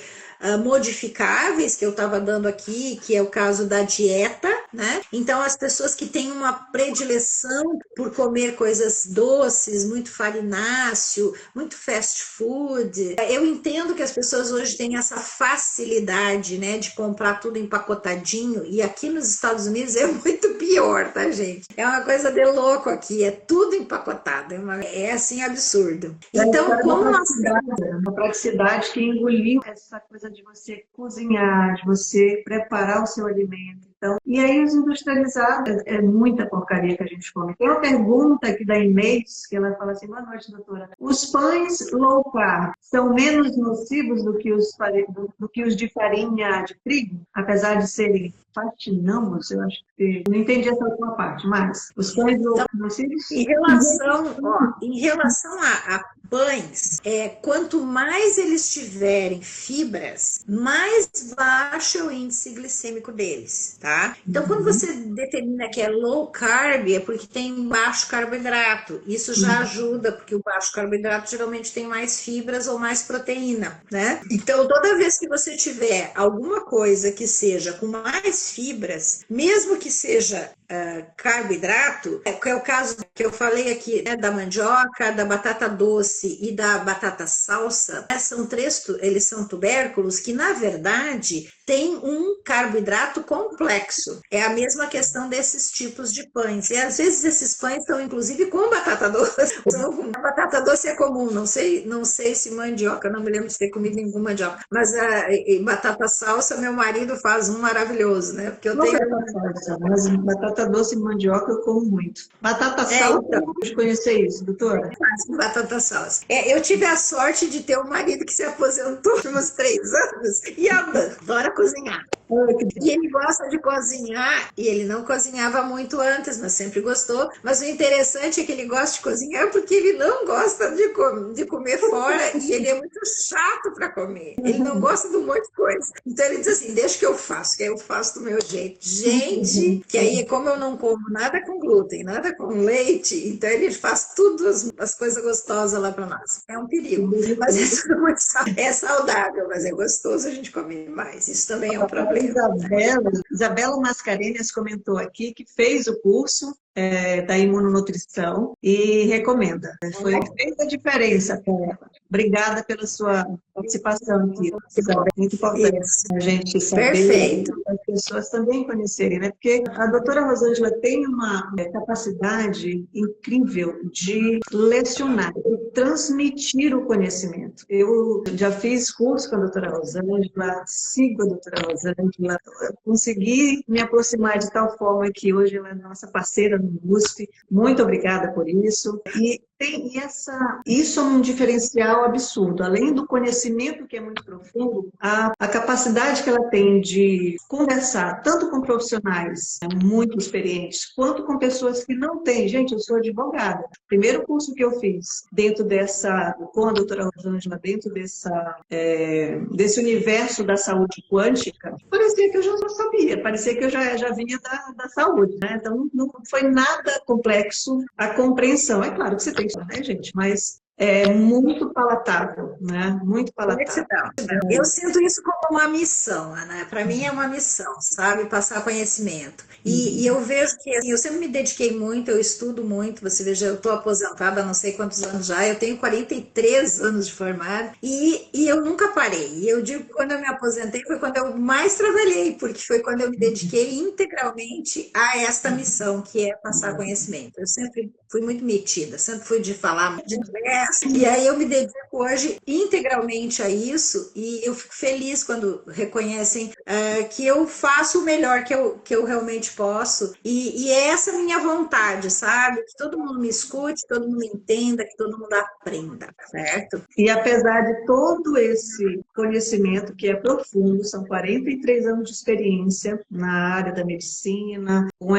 modificáveis, que eu estava dando aqui, que é o caso da dieta, né? Então as pessoas que têm uma predileção por comer coisas doces, muito farináceo, muito fast food, eu entendo que as pessoas hoje têm essa facilidade, né, de comprar tudo empacotadinho, e aqui nos Estados Unidos é muito pior, tá, gente? É uma coisa de louco aqui, é tudo empacotado, é assim absurdo. Então, como nós temos uma praticidade que engoliu essa coisa de você cozinhar, de você preparar o seu alimento. Então, e aí os industrializados, é muita porcaria que a gente come. Tem uma pergunta aqui da Inês, que ela fala assim, boa noite, doutora. Os pães low carb são menos nocivos do que os de farinha de trigo, apesar de serem fatinamos? Eu acho que não entendi essa última parte, mas os pães low carb nocivos? Em relação a pães, quanto mais eles tiverem fibras, mais baixo é o índice glicêmico deles, tá? Então, quando você determina que é low carb, é porque tem baixo carboidrato. Isso já ajuda, porque o baixo carboidrato geralmente tem mais fibras ou mais proteína, né? Então, toda vez que você tiver alguma coisa que seja com mais fibras, mesmo que seja carboidrato, que é o caso que eu falei aqui, né, da mandioca, da batata doce e da batata salsa, eles são tubérculos que, na verdade, têm um carboidrato complexo. É a mesma questão desses tipos de pães. E, às vezes, esses pães estão, inclusive, com batata doce. A batata doce é comum, não sei se mandioca, não me lembro de ter comido nenhuma mandioca, mas batata salsa, meu marido faz um maravilhoso, né? Porque eu tenho... Mas batata doce e mandioca eu como muito. Batata salsa, então, de conhecer isso, doutora? Batata salsa. Eu tive a sorte de ter um marido que se aposentou há uns 3 anos e adora cozinhar. E ele gosta de cozinhar, e ele não cozinhava muito antes, mas sempre gostou. Mas o interessante é que ele gosta de cozinhar porque ele não gosta de comer fora e ele é muito chato para comer. Ele não gosta de um monte de coisa. Então ele diz assim, deixa que eu faço, que aí eu faço do meu jeito. Gente, que aí como eu não como nada com glúten, nada com leite, então ele faz tudo as coisas gostosas lá para nós. É um perigo, mas é saudável, mas é gostoso, a gente come mais. Isso também é um problema. Isabela Mascarenhas comentou aqui que fez o curso da imunonutrição e recomenda. Fez a diferença para ela. Obrigada pela sua participação aqui, Isabela. Muito importante a gente saber. Perfeito. as pessoas também conhecerem, né? Porque a doutora Rosângela tem uma capacidade incrível de lecionar, de transmitir o conhecimento. Eu já fiz curso com a doutora Rosângela, sigo a doutora Rosângela, consegui me aproximar de tal forma que hoje ela é nossa parceira no USP. Muito obrigada por isso. Isso é um diferencial absurdo. Além do conhecimento que é muito profundo, a capacidade que ela tem de conversar tanto com profissionais muito experientes, quanto com pessoas que não têm. Gente, eu sou advogada. O primeiro curso que eu fiz com a doutora Rosângela, dentro desse universo da saúde quântica, parecia que eu já sabia, parecia que eu já vinha da saúde, né? Então, não foi nada complexo a compreensão. É claro que você tem isso, né, gente? Mas é muito palatável, né? Muito palatável. Eu sinto isso como uma missão, Ana. Para mim é uma missão, sabe? Passar conhecimento. E eu vejo que assim, eu sempre me dediquei muito, eu estudo muito. Você veja, eu estou aposentada há não sei quantos anos já, eu tenho 43 anos de formada e eu nunca parei. E eu digo que quando eu me aposentei foi quando eu mais trabalhei, porque foi quando eu me dediquei integralmente a esta missão, que é passar conhecimento. Eu sempre fui muito metida, sempre fui de falar de inglês, e aí eu me dedico hoje integralmente a isso, e eu fico feliz quando reconhecem que eu faço o melhor que eu realmente posso, e é essa minha vontade, sabe? Que todo mundo me escute, todo mundo entenda, que todo mundo aprenda, certo? E apesar de todo esse conhecimento que é profundo, são 43 anos de experiência na área da medicina, com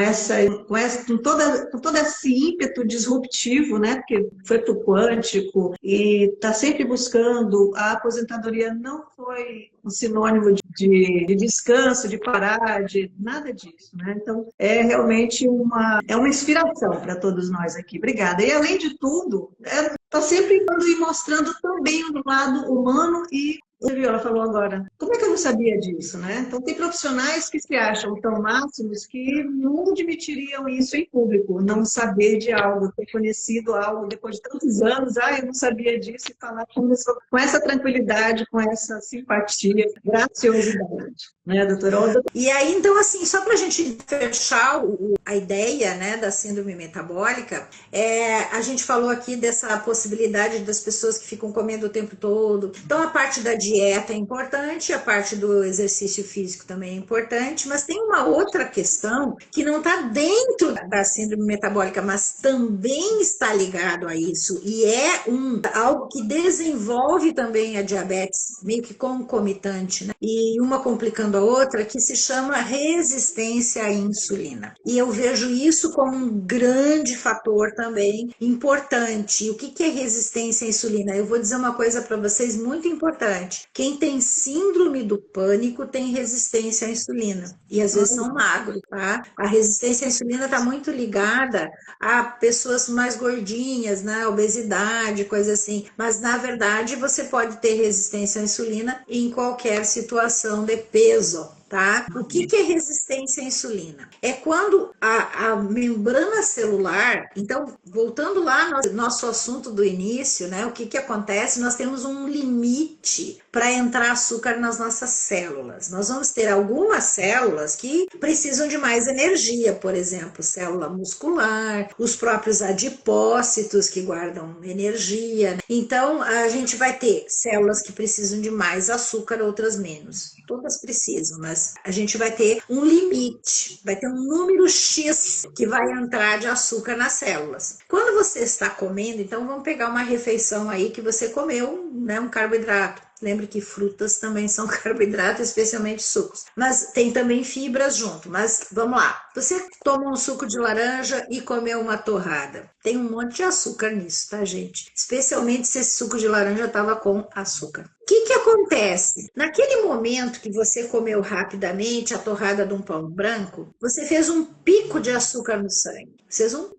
todo esse ímpeto disruptivo, né? Porque foi para o quântico e está sempre buscando. A aposentadoria não foi um sinônimo de descanso, de parar, de nada disso, né? Então, é realmente uma inspiração para todos nós aqui. Obrigada. E, além de tudo, está sempre dando e mostrando também o lado humano e a Viola falou agora, como é que eu não sabia disso, né? Então, tem profissionais que se acham tão máximos que não admitiriam isso em público, não saber de algo, ter conhecido algo depois de tantos anos, eu não sabia disso, e falar com essa tranquilidade, com essa simpatia, graciosidade, né, doutora Olga? E aí, então, assim, só para a gente fechar a ideia, né, da síndrome metabólica, a gente falou aqui dessa possibilidade das pessoas que ficam comendo o tempo todo. Então, a parte da dieta é importante, a parte do exercício físico também é importante, mas tem uma outra questão que não está dentro da síndrome metabólica, mas também está ligado a isso, e é algo que desenvolve também a diabetes, meio que concomitante, né? E uma complicando a outra, que se chama resistência à insulina. E eu vejo isso como um grande fator também importante. E o que é resistência à insulina? Eu vou dizer uma coisa para vocês muito importante. Quem tem síndrome do pânico tem resistência à insulina. E às vezes são magros, tá? A resistência à insulina está muito ligada a pessoas mais gordinhas, né? Obesidade, coisa assim. Mas na verdade você pode ter resistência à insulina em qualquer situação de peso. Tá? O que é resistência à insulina? É quando a membrana celular, então, voltando lá no nosso assunto do início, né? O que acontece? Nós temos um limite para entrar açúcar nas nossas células. Nós vamos ter algumas células que precisam de mais energia, por exemplo, célula muscular, os próprios adipócitos que guardam energia. Então, a gente vai ter células que precisam de mais açúcar, outras menos. Todas precisam, mas a gente vai ter um limite, vai ter um número X que vai entrar de açúcar nas células. Quando você está comendo, então vamos pegar uma refeição aí que você comeu, né, um carboidrato. Lembre que frutas também são carboidratos, especialmente sucos. Mas tem também fibras junto. Mas vamos lá. Você toma um suco de laranja e comeu uma torrada. Tem um monte de açúcar nisso, tá, gente? Especialmente se esse suco de laranja estava com açúcar. O que acontece? Naquele momento que você comeu rapidamente a torrada de um pão branco, você fez um pico de açúcar no sangue.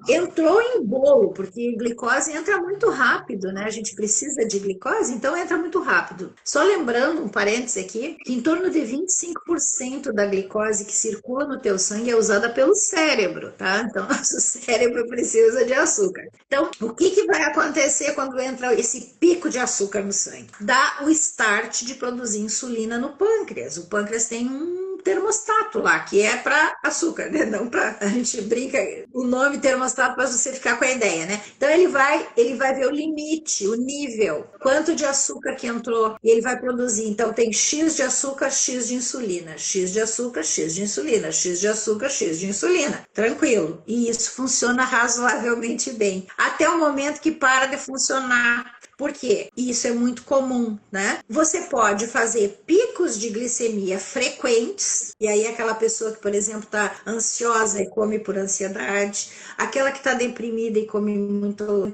Entrou em bolo, porque glicose entra muito rápido, né? A gente precisa de glicose, então entra muito rápido. Só lembrando, um parêntese aqui, que em torno de 25% da glicose que circula no teu sangue é usada pelo cérebro, tá? Então, nosso cérebro precisa de açúcar. Então, o que vai acontecer quando entra esse pico de açúcar no sangue? Dá o start de produzir insulina no pâncreas. O pâncreas tem um termostato lá, que é para açúcar, né? Não para, a gente brinca, o nome termostato para você ficar com a ideia, né? Então ele vai ver o limite, o nível, quanto de açúcar que entrou e ele vai produzir. Então tem X de açúcar, X de insulina, X de açúcar, X de insulina, X de açúcar, X de insulina. Tranquilo. E isso funciona razoavelmente bem. Até o momento que para de funcionar. Por quê? Isso é muito comum, né? Você pode fazer picos de glicemia frequentes, e aí aquela pessoa que, por exemplo, está ansiosa e come por ansiedade, aquela que está deprimida e come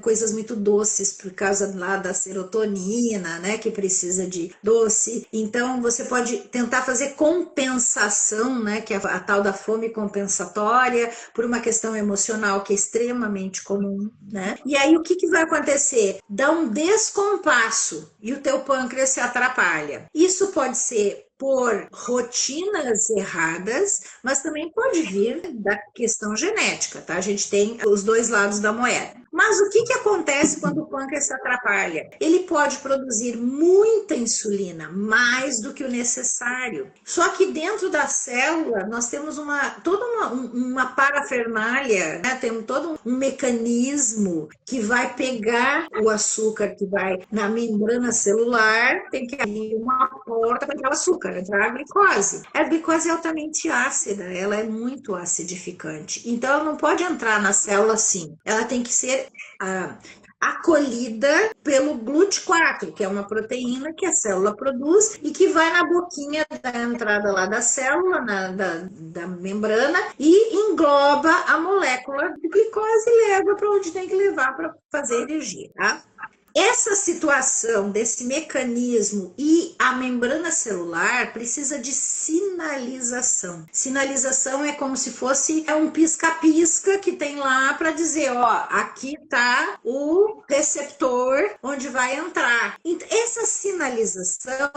coisas muito doces por causa lá da serotonina, né? Que precisa de doce. Então, você pode tentar fazer compensação, né? Que é a tal da fome compensatória, por uma questão emocional que é extremamente comum, né? E aí, o que vai acontecer? Dá um descompasso e o teu pâncreas se atrapalha. Isso pode ser por rotinas erradas, mas também pode vir da questão genética, tá? A gente tem os dois lados da moeda. Mas o que acontece quando o pâncreas se atrapalha? Ele pode produzir muita insulina, mais do que o necessário. Só que dentro da célula nós temos toda uma parafernália, né? Temos todo um mecanismo que vai pegar o açúcar que vai na membrana celular, tem que abrir uma porta para aquele açúcar, entrar a glicose. A glicose é altamente ácida, ela é muito acidificante. Então ela não pode entrar na célula assim. Ela tem que ser acolhida pelo GLUT4, que é uma proteína que a célula produz e que vai na boquinha da entrada lá da célula, da membrana, e engloba a molécula de glicose e leva para onde tem que levar para fazer energia, tá? Essa situação desse mecanismo e a membrana celular precisa de sinalização. Sinalização é como se fosse um pisca-pisca que tem lá para dizer, ó, aqui está o receptor onde vai entrar. Então, essa sinalização,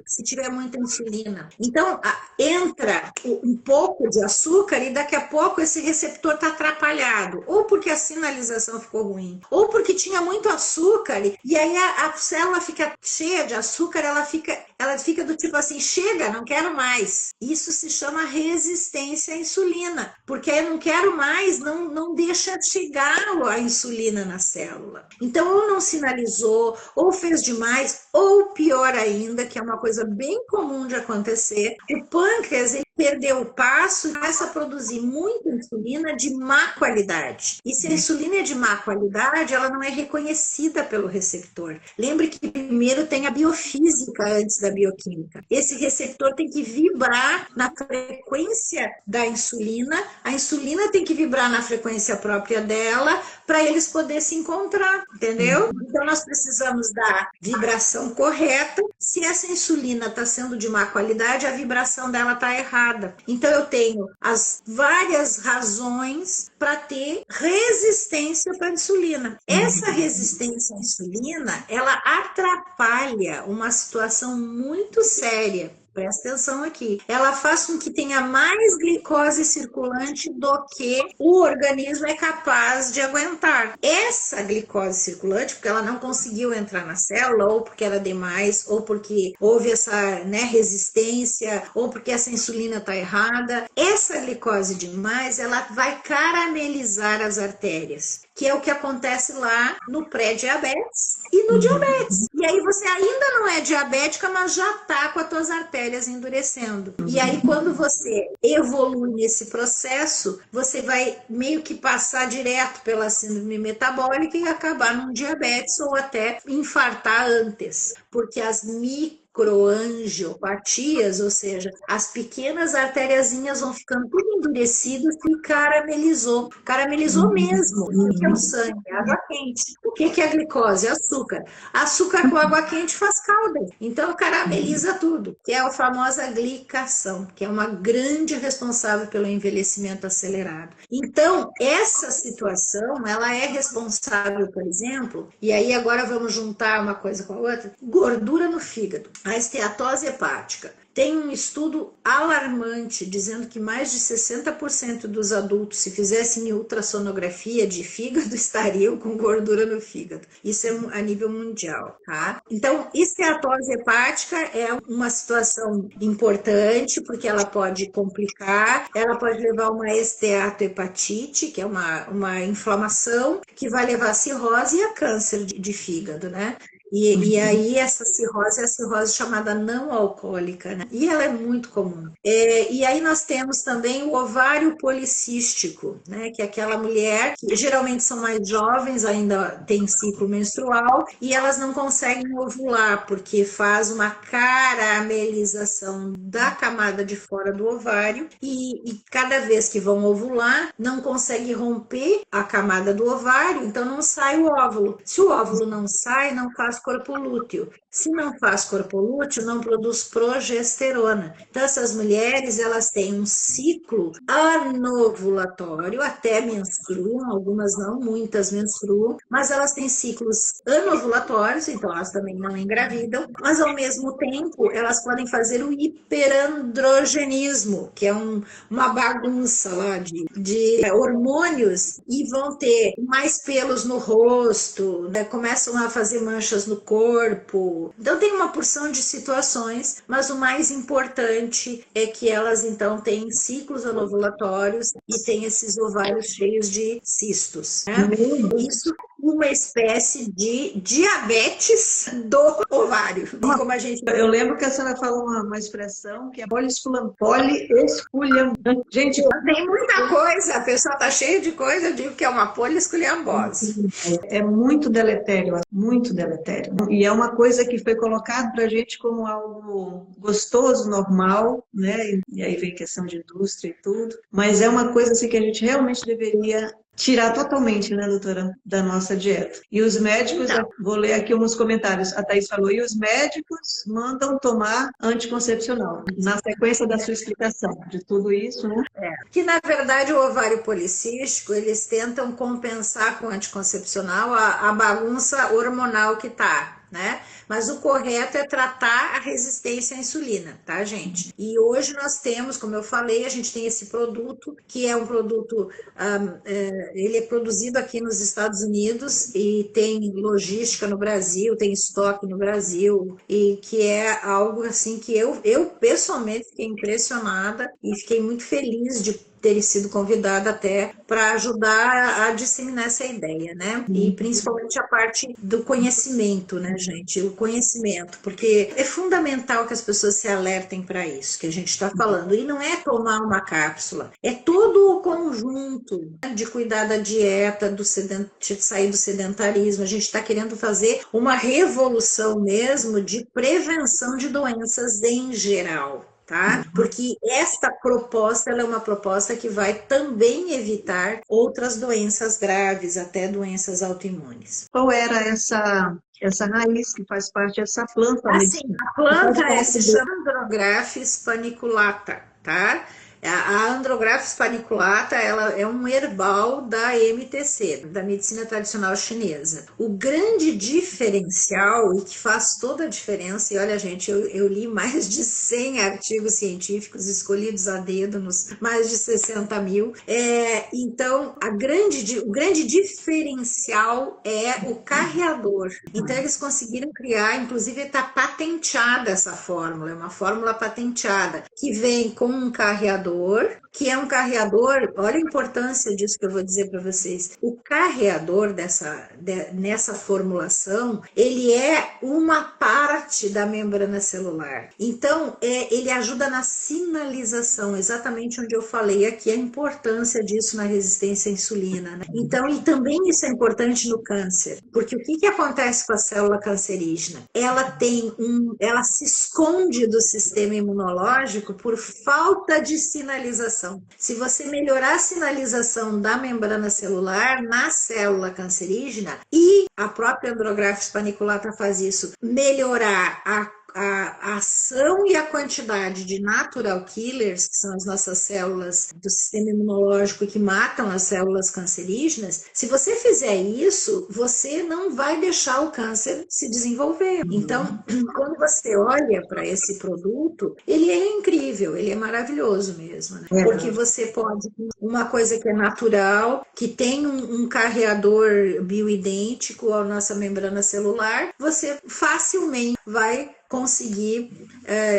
se tiver muita insulina, então entra um pouco de açúcar e daqui a pouco esse receptor está atrapalhado, ou porque a sinalização ficou ruim, ou porque tinha muito açúcar. E aí a célula fica cheia de açúcar, ela fica do tipo assim, chega, não quero mais. Isso se chama resistência à insulina, porque eu não quero mais, não deixa chegar a insulina na célula. Então, ou não sinalizou, ou fez demais, ou pior ainda, que é uma coisa bem comum de acontecer, o pâncreas, ele perdeu o passo e começa a produzir muita insulina de má qualidade. E se a insulina é de má qualidade, ela não é reconhecida pelo receptor. Lembre que primeiro tem a biofísica antes da bioquímica. Esse receptor tem que vibrar na frequência da insulina, a insulina tem que vibrar na frequência própria dela para eles poderem se encontrar, entendeu? Então nós precisamos da vibração correta. Se essa insulina está sendo de má qualidade, a vibração dela está errada. Então eu tenho as várias razões para ter resistência para a insulina. Essa resistência à insulina, ela atrapalha uma situação muito séria. Presta atenção aqui. Ela faz com que tenha mais glicose circulante do que o organismo é capaz de aguentar. Essa glicose circulante, porque ela não conseguiu entrar na célula, ou porque era demais, ou porque houve essa resistência, ou porque essa insulina está errada. Essa glicose demais, ela vai caramelizar as artérias, que é o que acontece lá no pré-diabetes e no diabetes. E aí você ainda não é diabética, mas já está com as tuas artérias endurecendo. E aí quando você evolui nesse processo, você vai meio que passar direto pela síndrome metabólica e acabar num diabetes ou até infartar antes, porque as microangiopatias, ou seja, as pequenas artériazinhas vão ficando tudo endurecidas e caramelizou. Caramelizou mesmo. O que é o sangue? É água quente. O que é a glicose? É açúcar. Açúcar com água quente faz calda. Então carameliza tudo. Que é a famosa glicação, que é uma grande responsável pelo envelhecimento acelerado. Então, essa situação, ela é responsável, por exemplo, e aí agora vamos juntar uma coisa com a outra, gordura no fígado. a esteatose hepática. Tem um estudo alarmante dizendo que mais de 60% dos adultos, se fizessem ultrassonografia de fígado, estariam com gordura no fígado. Isso é a nível mundial, tá? Então, esteatose hepática é uma situação importante, porque ela pode complicar, ela pode levar a uma esteatohepatite, que é uma inflamação, que vai levar a cirrose e a câncer de fígado, né? E aí essa cirrose é a cirrose chamada não alcoólica, né? E ela é muito comum. E aí nós temos também o ovário policístico, né? Que é aquela mulher que geralmente são mais jovens, ainda tem ciclo menstrual, e elas não conseguem ovular, porque faz uma caramelização da camada de fora do ovário, e cada vez que vão ovular, não consegue romper a camada do ovário, então não sai o óvulo. Se o óvulo não sai, não faz corpo lúteo. Se não faz corpo lúteo, não produz progesterona. Então, essas mulheres, elas têm um ciclo anovulatório, até menstruam, algumas não, muitas menstruam, mas elas têm ciclos anovulatórios, então elas também não engravidam, mas ao mesmo tempo, elas podem fazer o hiperandrogenismo, que é uma bagunça lá de hormônios, e vão ter mais pelos no rosto, né? Começam a fazer manchas no corpo. Então tem uma porção de situações, mas o mais importante é que elas então têm ciclos anovulatórios e têm esses ovários cheios de cistos, né? Isso é uma espécie de diabetes do ovário, como a gente... Eu lembro que a senhora falou uma expressão que é poliesculambose. Gente, tem muita coisa, a pessoa está cheia de coisa, eu digo que é uma poliesculambose. é muito deletério, muito deletério. E é uma coisa que foi colocado para a gente como algo gostoso, normal, né? E aí vem questão de indústria e tudo. Mas é uma coisa assim, que a gente realmente deveria tirar totalmente, né, doutora, da nossa dieta. E os médicos, vou ler aqui uns comentários, a Thaís falou, e os médicos mandam tomar anticoncepcional, na sequência da sua explicação de tudo isso, né? Que na verdade o ovário policístico, eles tentam compensar com anticoncepcional a bagunça hormonal que tá, né? Mas o correto é tratar a resistência à insulina, tá, gente? E hoje nós temos, como eu falei, a gente tem esse produto, que é um produto, ele é produzido aqui nos Estados Unidos e tem logística no Brasil, tem estoque no Brasil, e que é algo assim que eu pessoalmente fiquei impressionada e fiquei muito feliz de ter sido convidada até para ajudar a disseminar essa ideia, né? E principalmente a parte do conhecimento, né, gente? O conhecimento, porque é fundamental que as pessoas se alertem para isso que a gente está falando. E não é tomar uma cápsula, é todo o conjunto, né, de cuidar da dieta, de sair do sedentarismo. A gente está querendo fazer uma revolução mesmo de prevenção de doenças em geral. Tá? Porque esta proposta ela é uma proposta que vai também evitar outras doenças graves, até doenças autoimunes. Qual era essa raiz que faz parte dessa planta? Assim, a planta se chama Andrographis paniculata, tá? A Andrographis paniculata, ela é um herbal da MTC, da medicina tradicional chinesa. O grande diferencial, e que faz toda a diferença, e olha, gente, eu li mais de 100 artigos científicos escolhidos a dedo, nos mais de 60 mil. Então, o grande diferencial é o carreador. Então, eles conseguiram criar, inclusive está patenteada essa fórmula, é uma fórmula patenteada, que vem com um carreador, que é um carreador, olha a importância disso que eu vou dizer para vocês. O carreador nessa formulação, ele é uma parte da membrana celular. Então, ele ajuda na sinalização, exatamente onde eu falei aqui, a importância disso na resistência à insulina, né? Então, e também isso é importante no câncer, porque o que acontece com a célula cancerígena? Ela se esconde do sistema imunológico por falta de sinalização. Se você melhorar a sinalização da membrana celular na célula cancerígena, e a própria Andrographis paniculata faz isso, melhorar a ação e a quantidade de natural killers, que são as nossas células do sistema imunológico que matam as células cancerígenas, se você fizer isso, você não vai deixar o câncer se desenvolver. Então, quando você olha para esse produto, ele é incrível, ele é maravilhoso mesmo, né? Porque você pode, uma coisa que é natural, que tem um carreador bioidêntico à nossa membrana celular, você facilmente vai conseguir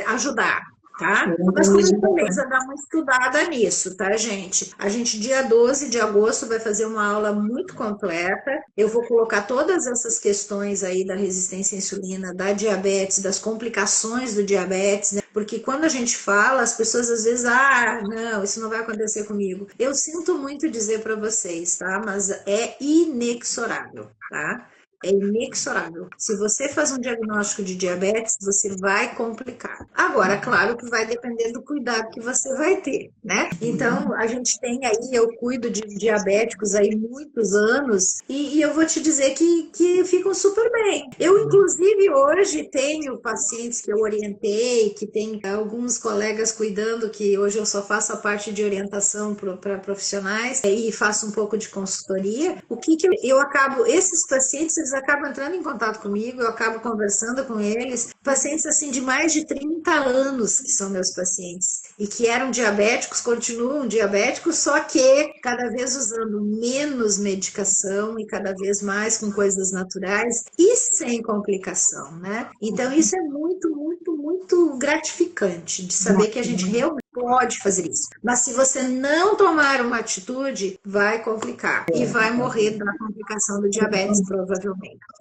ajudar. Tá? Mas como eu falei, precisa dar uma estudada nisso, tá, gente? A gente, dia 12 de agosto, vai fazer uma aula muito completa. Eu vou colocar todas essas questões aí da resistência à insulina, da diabetes, das complicações do diabetes, né? Porque quando a gente fala, as pessoas às vezes, não, isso não vai acontecer comigo. Eu sinto muito dizer para vocês, tá? Mas é inexorável, tá? É inexorável. Se você faz um diagnóstico de diabetes, você vai complicar. Agora, claro que vai depender do cuidado que você vai ter, né? Então, a gente tem aí, eu cuido de diabéticos aí muitos anos e eu vou te dizer que ficam super bem. Eu, inclusive, hoje tenho pacientes que eu orientei, que tem alguns colegas cuidando, que hoje eu só faço a parte de orientação para profissionais e faço um pouco de consultoria. O que eu acabo, esses pacientes, eles acabam entrando em contato comigo, eu acabo conversando com eles, pacientes assim de mais de 30 anos que são meus pacientes e que eram diabéticos, continuam diabéticos, só que cada vez usando menos medicação e cada vez mais com coisas naturais e sem complicação, né? Então isso é muito, muito, muito gratificante de saber que a gente realmente pode fazer isso. Mas se você não tomar uma atitude, vai complicar e vai morrer da complicação do diabetes, provavelmente.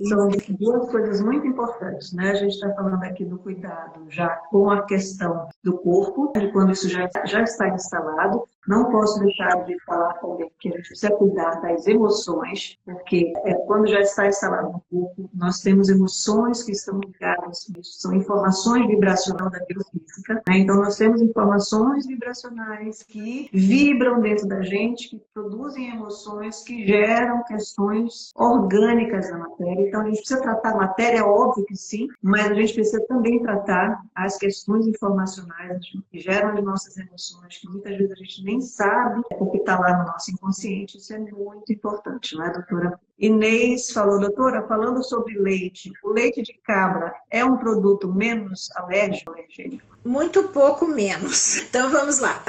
São duas coisas muito importantes, né? A gente está falando aqui do cuidado já com a questão do corpo, de quando isso já está instalado. Não posso deixar de falar também que a gente precisa cuidar das emoções, porque quando já está instalado no corpo, nós temos emoções que estão ligadas a isso, são informações vibracionais da biofísica, né? Então nós temos informações vibracionais que vibram dentro da gente, que produzem emoções, que geram questões orgânicas na matéria. Então a gente precisa tratar a matéria, é óbvio que sim, mas a gente precisa também tratar as questões informacionais que geram as nossas emoções, que muitas vezes a gente nem sabe o que está lá no nosso inconsciente. Isso é muito importante, não é, doutora? Inês falou, doutora, falando sobre leite, o leite de cabra é um produto menos alérgico ou alergênico? Muito pouco menos. Então vamos lá.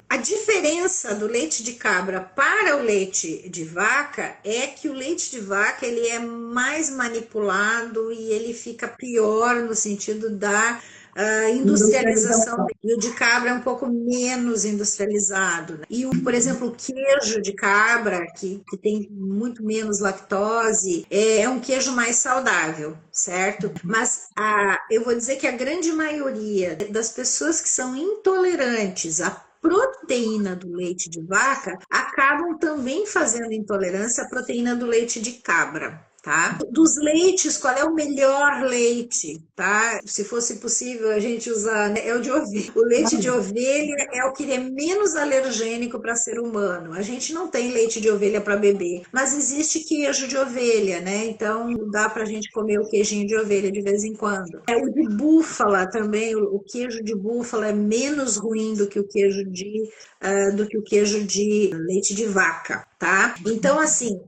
A diferença do leite de cabra para o leite de vaca é que o leite de vaca ele é mais manipulado e ele fica pior no sentido da industrialização. E o de cabra é um pouco menos industrializado, né? E, por exemplo, o queijo de cabra, que tem muito menos lactose, é um queijo mais saudável, certo? Mas eu vou dizer que a grande maioria das pessoas que são intolerantes à proteína do leite de vaca acabam também fazendo intolerância à proteína do leite de cabra. Tá? Dos leites, qual é o melhor leite? Tá? Se fosse possível a gente usar, né? É o de ovelha. O leite de ovelha é o que é menos alergênico para ser humano. A gente não tem leite de ovelha para beber, mas existe queijo de ovelha, né? Então dá para a gente comer o queijinho de ovelha de vez em quando. O de búfala também, o queijo de búfala é menos ruim do que o queijo de leite de vaca, tá? Então, assim,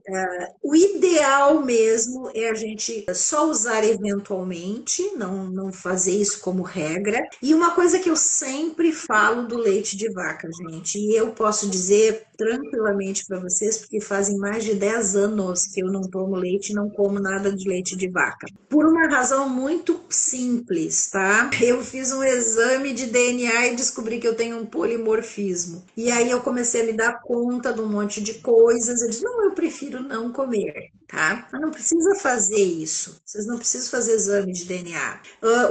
o ideal mesmo é a gente só usar eventualmente, não fazer isso como regra. E uma coisa que eu sempre falo do leite de vaca, gente, e eu posso dizer tranquilamente para vocês, porque fazem mais de 10 anos que eu não tomo leite, não como nada de leite de vaca. Por uma razão muito simples, tá? Eu fiz um exame de DNA e descobri que eu tenho um polimorfismo. E aí eu comecei a me dar conta de um monte de coisas. Eu disse, não, eu prefiro não comer, tá? Mas não precisa fazer isso. Vocês não precisam fazer exame de DNA.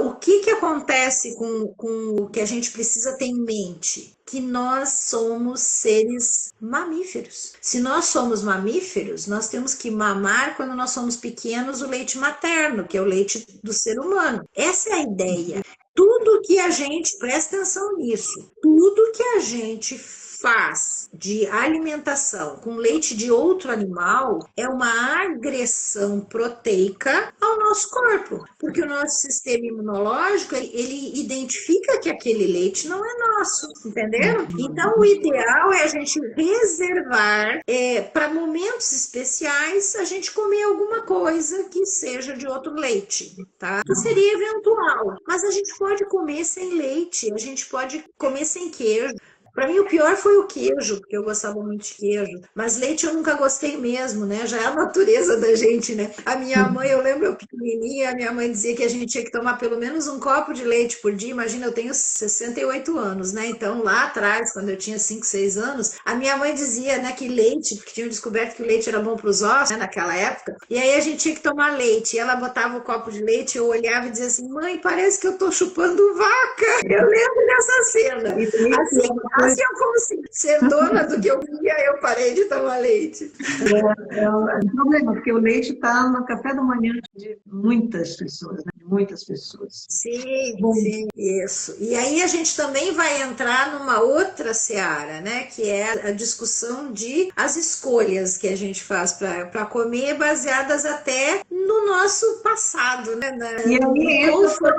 O que acontece com o que a gente precisa ter em mente? Que nós somos seres mamíferos. Se nós somos mamíferos, nós temos que mamar quando nós somos pequenos o leite materno, que é o leite do ser humano. Essa é a ideia. Tudo que a gente, presta atenção nisso, tudo que a gente faz de alimentação com leite de outro animal é uma agressão proteica ao nosso corpo, porque o nosso sistema imunológico, ele identifica que aquele leite não é nosso, entenderam? Então, o ideal é a gente reservar para momentos especiais, a gente comer alguma coisa que seja de outro leite, tá? Que seria eventual, mas a gente pode comer sem leite, a gente pode comer sem queijo. Para mim, o pior foi o queijo, porque eu gostava muito de queijo. Mas leite eu nunca gostei mesmo, né? Já é a natureza da gente, né? A minha mãe, eu lembro, eu pequenininha, a minha mãe dizia que a gente tinha que tomar pelo menos um copo de leite por dia. Imagina, eu tenho 68 anos, né? Então, lá atrás, quando eu tinha 5, 6 anos, a minha mãe dizia, né, que leite, porque tinham descoberto que o leite era bom para os ossos, né, naquela época. E aí a gente tinha que tomar leite. E ela botava o copo de leite, eu olhava e dizia assim, mãe, parece que eu tô chupando vaca. Eu lembro dessa cena. Assim eu consegui ser dona do que eu queria, eu parei de tomar leite. É um problema, porque o leite está no café da manhã de muitas pessoas, né? De muitas pessoas. Sim, sim, isso. E aí a gente também vai entrar numa outra seara, né? Que é a discussão de as escolhas que a gente faz para comer, baseadas até no nosso passado, né? E aí entra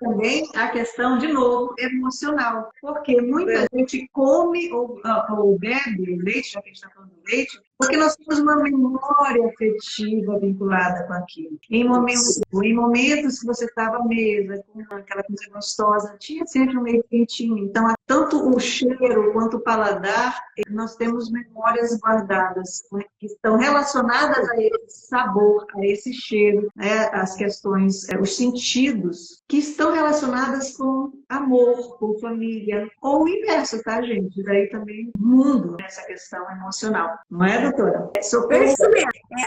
também a questão, de novo, emocional. Porque muita gente come ou bebe leite, já que a gente está falando do leite, porque nós temos uma memória afetiva vinculada com aquilo. Em momentos que você estava à mesa, com aquela coisa gostosa, tinha sempre um leite quentinho. Então, tanto o cheiro quanto o paladar, nós temos memórias guardadas, né, que estão relacionadas a esse sabor, a esse cheiro, né, as questões, os sentidos, que estão relacionadas com amor, com família, ou o inverso, tá, gente? Daí também mundo nessa questão emocional. Não é, doutora? Isso mesmo.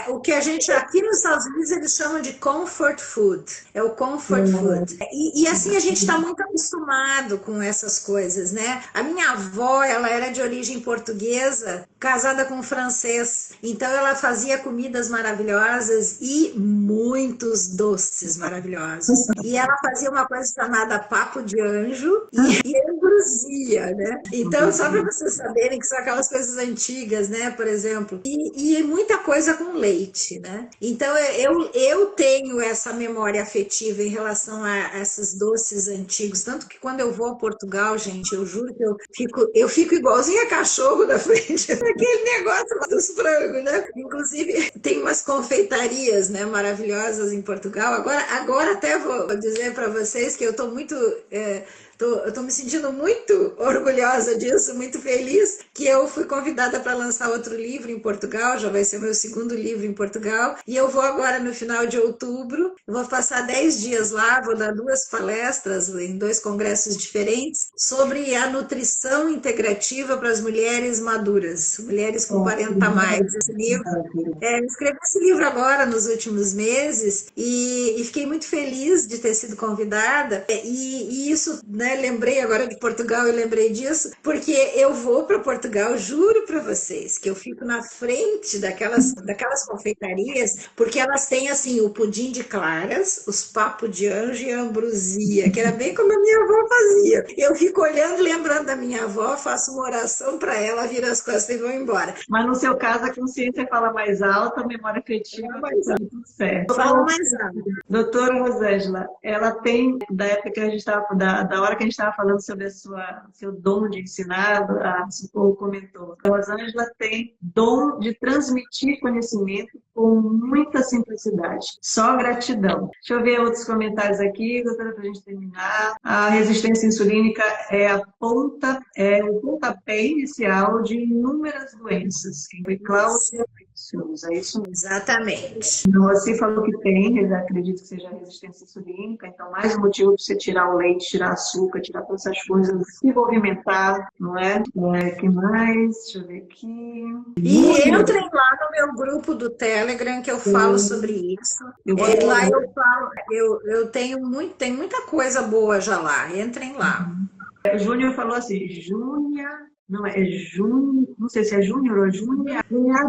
O que a gente aqui nos Estados Unidos eles chamam de comfort food. É o comfort food. E assim a gente está muito acostumado com essas coisas, né? A minha avó, ela era de origem portuguesa, casada com um francês. Então ela fazia comidas maravilhosas e muitos doces maravilhosos. E ela fazia uma coisa chamada papo de anjo e ambrosia, né? Então, só para vocês saberem que são aquelas coisas antigas, né? Por exemplo, e muita coisa com leite, né? Então, eu tenho essa memória afetiva em relação a esses doces antigos, tanto que quando eu vou a Portugal, gente, eu juro que eu fico igualzinha a cachorro da frente daquele negócio lá dos frangos, né? Inclusive, tem umas confeitarias, né, maravilhosas em Portugal. Agora até vou dizer para vocês que eu estou muito... eu estou me sentindo muito orgulhosa disso, muito feliz, que eu fui convidada para lançar outro livro em Portugal, já vai ser meu segundo livro em Portugal, e eu vou agora no final de outubro, eu vou passar 10 dias lá, vou dar 2 palestras em 2 congressos diferentes, sobre a nutrição integrativa para as mulheres maduras, mulheres com 40 a mais. Esse livro, eu escrevi esse livro agora, nos últimos meses, e fiquei muito feliz de ter sido convidada, e isso, né, lembrei agora de Portugal, eu lembrei disso, porque eu vou para Portugal, juro para vocês, que eu fico na frente daquelas confeitarias, porque elas têm, assim, o pudim de claras, os papo de anjo e a ambrosia, que era bem como a minha avó fazia. Eu fico olhando, lembrando da minha avó, faço uma oração para ela, viro as costas e vou embora. Mas no seu caso, a consciência fala mais alta, a memória afetiva mais alta. Tudo certo. Fala mais alto. Doutora Rosângela, ela tem, da época que a gente estava, da hora que a gente estava falando sobre seu dom de ensinar, a Socorro comentou. A Rosângela tem dom de transmitir conhecimento com muita simplicidade. Só gratidão. Deixa eu ver outros comentários aqui, doutora, para a gente terminar. A resistência insulínica é o pontapé inicial de inúmeras doenças. Quem foi Cláudia? É isso mesmo. Exatamente. Você falou que tem, eu acredito que seja resistência insulínica, então mais um motivo para você tirar o leite, tirar açúcar, tirar todas essas coisas, se movimentar, não é? Que mais? Deixa eu ver aqui. E entrem lá no meu grupo do Telegram que eu falo sobre isso. Lá eu falo, tem muita coisa boa já lá. Entrem lá. O Júnior falou assim, Júnia Não é Júnior, não sei se é Júnior ou Júnior. Minha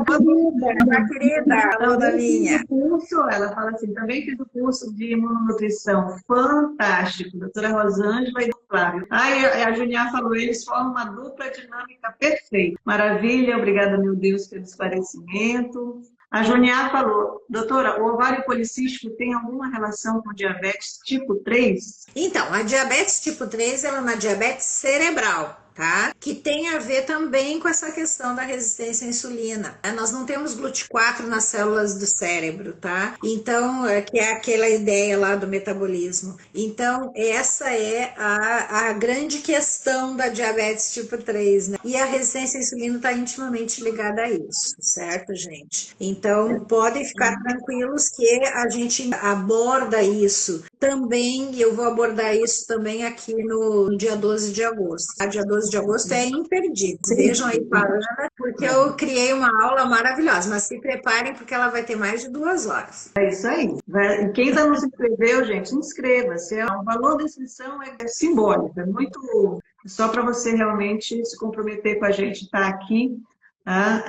querida, alô da Também fiz minha. o curso, ela fala assim, também fiz o curso de imunonutrição. Fantástico, doutora Rosângela e do Flávio. Aí a Juliana falou, eles formam uma dupla dinâmica perfeita. Maravilha, obrigada, meu Deus, pelo esclarecimento. A Juniá falou, doutora, o ovário policístico tem alguma relação com diabetes tipo 3? Então, a diabetes tipo 3 ela é uma diabetes cerebral, tá? Que tem a ver também com essa questão da resistência à insulina. Nós não temos GLUT4 nas células do cérebro, tá? Então, que é aquela ideia lá do metabolismo. Então, essa é a grande questão da diabetes tipo 3, né? E a resistência à insulina está intimamente ligada a isso, certo, gente? Então, podem ficar tranquilos que a gente aborda isso também, e eu vou abordar isso também aqui no dia 12 de agosto. A dia 12 de agosto é imperdível. Vejam aí para Ana, porque eu criei uma aula maravilhosa, mas se preparem porque ela vai ter mais de 2 horas. É isso aí. Quem ainda não se inscreveu, gente, inscreva-se. O valor da inscrição é simbólico, é muito só para você realmente se comprometer com a gente, estar aqui tá?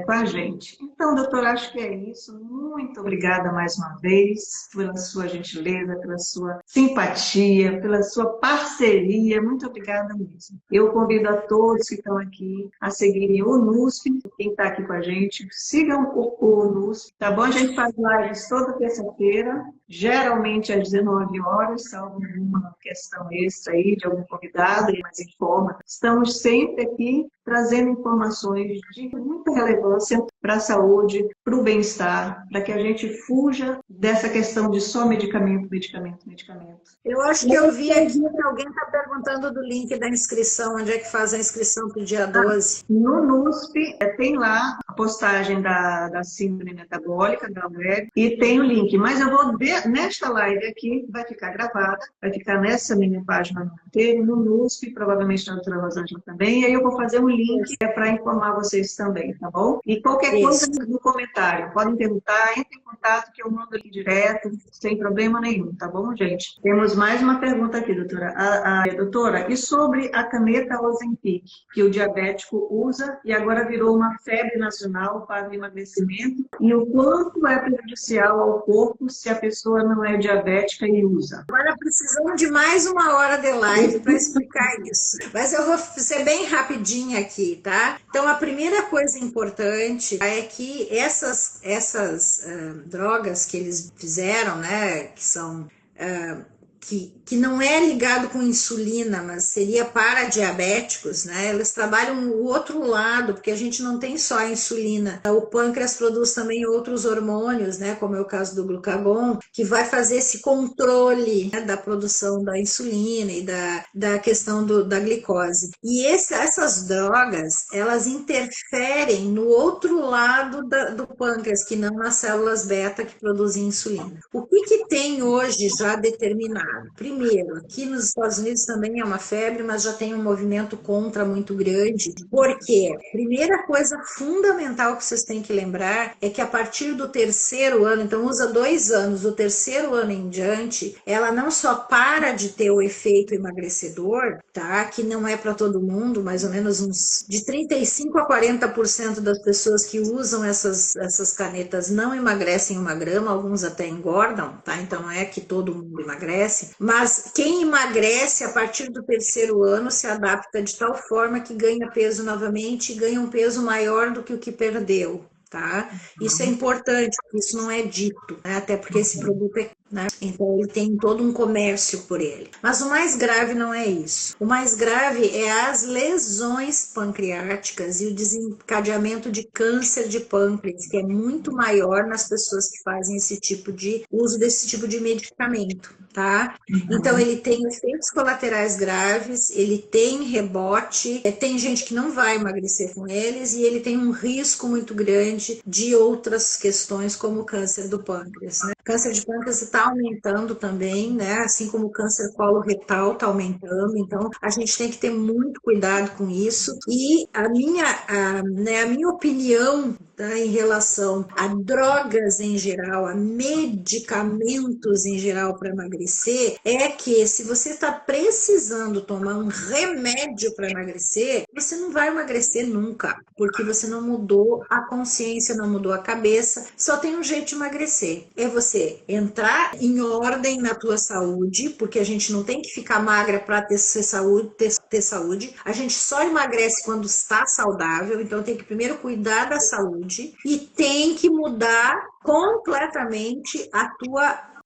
Com a gente. Então, doutora, acho que é isso. Muito obrigada mais uma vez pela sua gentileza, pela sua simpatia, pela sua parceria. Muito obrigada mesmo. Eu convido a todos que estão aqui a seguirem o NUSP. Quem está aqui com a gente, sigam o NUSP, tá bom? A gente faz lives toda terça-feira, geralmente às 19 horas, salvo alguma questão extra aí de algum convidado, mas informa. Estamos sempre aqui trazendo informações de muita relevância para a saúde, para o bem-estar, para que a gente fuja dessa questão de só medicamento, medicamento, medicamento. Eu acho que eu vi aqui que alguém está perguntando do link da inscrição, onde é que faz a inscrição para o dia 12. No NUSP, tem lá a postagem da síndrome metabólica, da web, e tem o link. Mas eu vou, nesta live aqui, vai ficar gravada, vai ficar nessa minha página no inteiro, no NUSP, provavelmente na doutora Rosângela também, e aí eu vou fazer um link para informar vocês também, tá bom? E qualquer coisa no comentário, podem perguntar, entre em contato que eu mando aqui direto, sem problema nenhum, tá bom, gente? Temos mais uma pergunta aqui, doutora. Doutora, e sobre a caneta Ozempic, que o diabético usa e agora virou uma febre nacional para o emagrecimento, e o quanto é prejudicial ao corpo se a pessoa não é diabética e usa? Agora precisamos de mais 1 hora de live para explicar isso. Mas eu vou ser bem rapidinha aqui, tá? Então, a primeira coisa importante é que essas drogas que eles fizeram, né, que são... Que não é ligado com insulina, mas seria para diabéticos, né? Eles trabalham o outro lado, porque a gente não tem só a insulina. O pâncreas produz também outros hormônios, né? Como é o caso do glucagon, que vai fazer esse controle, né, da produção da insulina e da questão da glicose. E essas drogas, elas interferem no outro lado do pâncreas, que não nas células beta que produzem insulina. O que tem hoje já determinado? Primeiro, aqui nos Estados Unidos também é uma febre, mas já tem um movimento contra muito grande. Por quê? Primeira coisa fundamental que vocês têm que lembrar é que a partir do 3º ano, então usa 2 anos, do 3º ano em diante, ela não só para de ter o efeito emagrecedor, tá? Que não é para todo mundo, mais ou menos uns de 35% a 40% das pessoas que usam essas canetas não emagrecem 1 grama, alguns até engordam, tá? Então não é que todo mundo emagrece, mas quem emagrece a partir do 3º ano se adapta de tal forma que ganha peso novamente e ganha um peso maior do que o que perdeu, tá? Isso é importante, isso não é dito, né? Até porque esse produto é, né? Então ele tem todo um comércio por ele. Mas o mais grave não é isso. O mais grave é as lesões pancreáticas e o desencadeamento de câncer de pâncreas, que é muito maior nas pessoas que fazem esse tipo de uso desse tipo de medicamento, tá? Então ele tem efeitos colaterais graves, ele tem rebote, tem gente que não vai emagrecer com eles e ele tem um risco muito grande de outras questões como o câncer do pâncreas, né? O câncer de pâncreas está aumentando também, né? Assim como o câncer coloretal está aumentando, então a gente tem que ter muito cuidado com isso. E a minha opinião, tá, em relação a drogas em geral, a medicamentos em geral para emagrecer, é que se você está precisando tomar um remédio para emagrecer, você não vai emagrecer nunca, porque você não mudou a consciência, não mudou a cabeça. Só tem um jeito de emagrecer, é você entrar em ordem na tua saúde, porque a gente não tem que ficar magra para ter saúde. A gente só emagrece quando está saudável, então tem que primeiro cuidar da saúde e tem que mudar completamente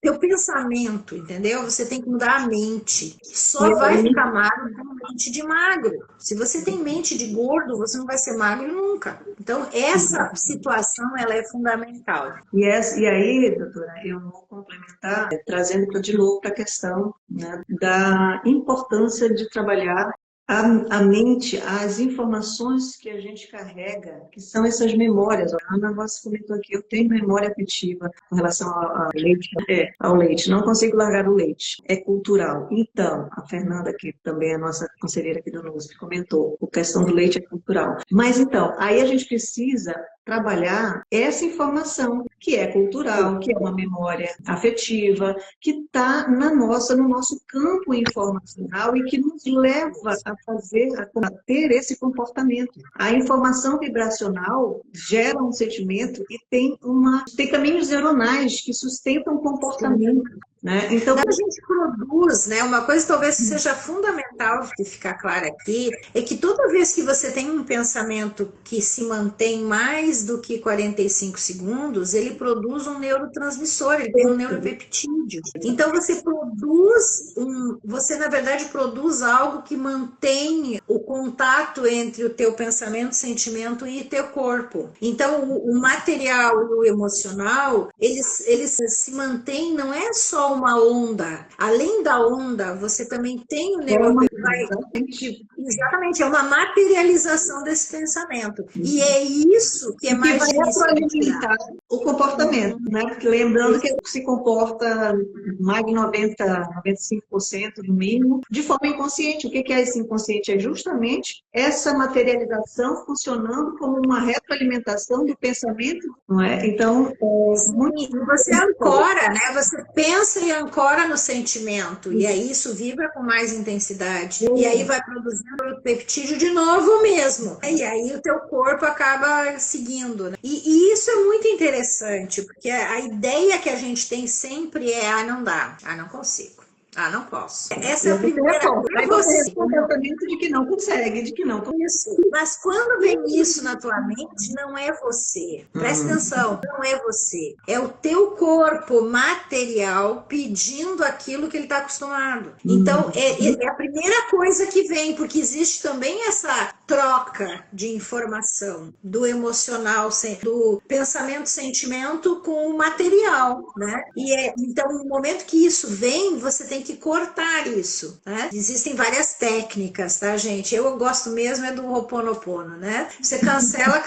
teu pensamento, entendeu? Você tem que mudar a mente. Só vai ficar magro com mente de magro. Se você tem mente de gordo, você não vai ser magro nunca. Então, essa situação, ela é fundamental. E aí, doutora, eu vou complementar, trazendo de novo para a questão, né, da importância de trabalhar a mente, as informações que a gente carrega, que são essas memórias. A Ana Voss comentou aqui, eu tenho memória afetiva com relação ao leite. Não consigo largar o leite. É cultural. Então, a Fernanda, que também é a nossa conselheira aqui do NUSP, comentou, a questão do leite é cultural. Mas então, aí a gente precisa trabalhar essa informação que é cultural, que é uma memória afetiva, que está no nosso campo informacional e que nos leva a ter esse comportamento. A informação vibracional gera um sentimento e tem caminhos neuronais que sustentam o comportamento. Né? Então, a gente produz, né? Uma coisa talvez que seja fundamental de ficar clara aqui, é que toda vez que você tem um pensamento que se mantém mais do que 45 segundos, ele produz um neurotransmissor, ele tem um neuropeptídeo. Então você na verdade produz algo que mantém o contato entre o teu pensamento, sentimento e teu corpo. Então o material e o emocional, eles se mantêm, não é só uma onda. Além da onda, você também tem o neuropeptídeo. Exatamente, é uma materialização desse pensamento. E é isso que é mais difícil. O comportamento, né? Lembrando que se comporta mais de 95% no mínimo, de forma inconsciente. O que é esse inconsciente? É justamente essa materialização funcionando como uma retroalimentação do pensamento, não é? Então, você ancora, né? Você pensa e ancora no sentimento, e aí isso vibra com mais intensidade, e aí vai produzindo o peptídeo de novo mesmo, e aí o teu corpo acaba seguindo, né? E isso é muito interessante, porque a ideia que a gente tem sempre é, não dá, não consigo. Não posso. Essa é a primeira coisa. Aí você tem o comportamento de que não consegue, de que não consegue. Isso. Mas quando vem isso na tua mente, não é você. Presta atenção, não é você. É o teu corpo material pedindo aquilo que ele está acostumado. Então, é a primeira coisa que vem, porque existe também essa troca de informação do emocional, do pensamento, sentimento com o material, né? Então, no momento que isso vem, você tem que cortar isso, né? Existem várias técnicas, tá, gente? Eu gosto mesmo do Ho'oponopono, né? Você cancela,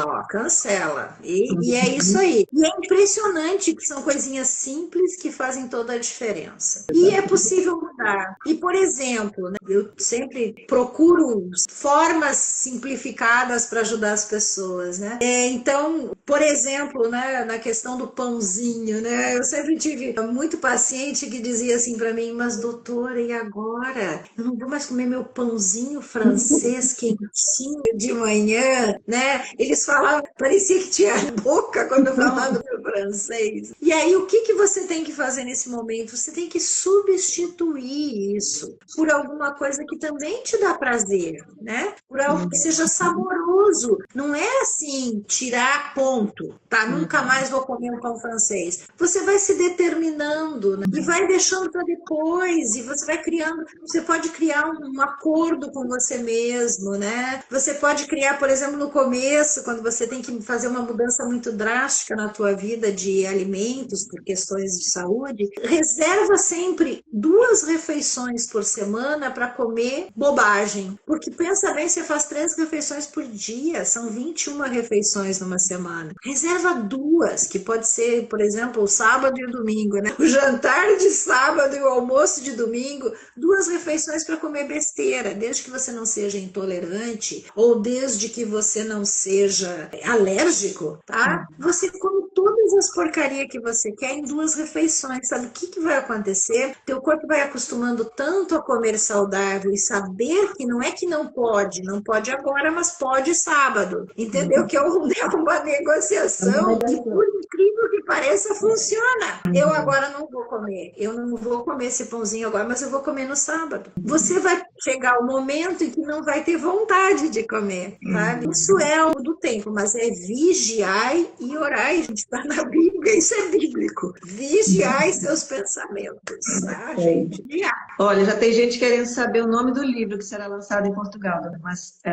ó, cancela. E é isso aí. E é impressionante que são coisinhas simples que fazem toda a diferença. E é possível mudar. E, por exemplo, né, eu sempre procuro formas simplificadas para ajudar as pessoas, né? Então, por exemplo, né, na questão do pãozinho, né? Eu sempre tive muito paciente que dizia assim para mim, mas doutora, e agora? Eu não vou mais comer meu pãozinho francês quentinho de manhã, né? Eles falavam, parecia que tinha boca quando eu falava do francês. E aí, o que você tem que fazer nesse momento? Você tem que substituir isso por alguma coisa que também te dá prazer, né? Por algo que seja saboroso. Não é assim, tirar ponto, tá? Nunca mais vou comer um pão francês. Você vai se determinando, né? E vai deixando para depois, e você vai criando, você pode criar um acordo com você mesmo, né? Você pode criar, por exemplo, no começo, quando você tem que fazer uma mudança muito drástica na tua vida, restringida de alimentos por questões de saúde, reserva sempre 2 refeições por semana para comer bobagem. Porque pensa bem, você faz 3 refeições por dia, são 21 refeições numa semana. Reserva 2, que pode ser, por exemplo, o sábado e o domingo, né? O jantar de sábado e o almoço de domingo, 2 refeições para comer besteira, desde que você não seja intolerante ou desde que você não seja alérgico, tá? Você come todas as porcarias que você quer em 2 refeições. Sabe o que vai acontecer? Teu corpo vai acostumando tanto a comer saudável e saber que não é que não pode agora, mas pode sábado. Entendeu? Que é uma negociação que, por incrível que pareça, funciona. Eu agora não vou comer. Eu não vou comer esse pãozinho agora, mas eu vou comer no sábado. Você vai chegar o momento em que não vai ter vontade de comer, sabe? Isso é algo do tempo, mas é vigiai e orai. A gente está na Bíblia, isso é bíblico. Vigiai seus pensamentos, tá, gente? Vigiai. Olha, já tem gente querendo saber o nome do livro que será lançado em Portugal,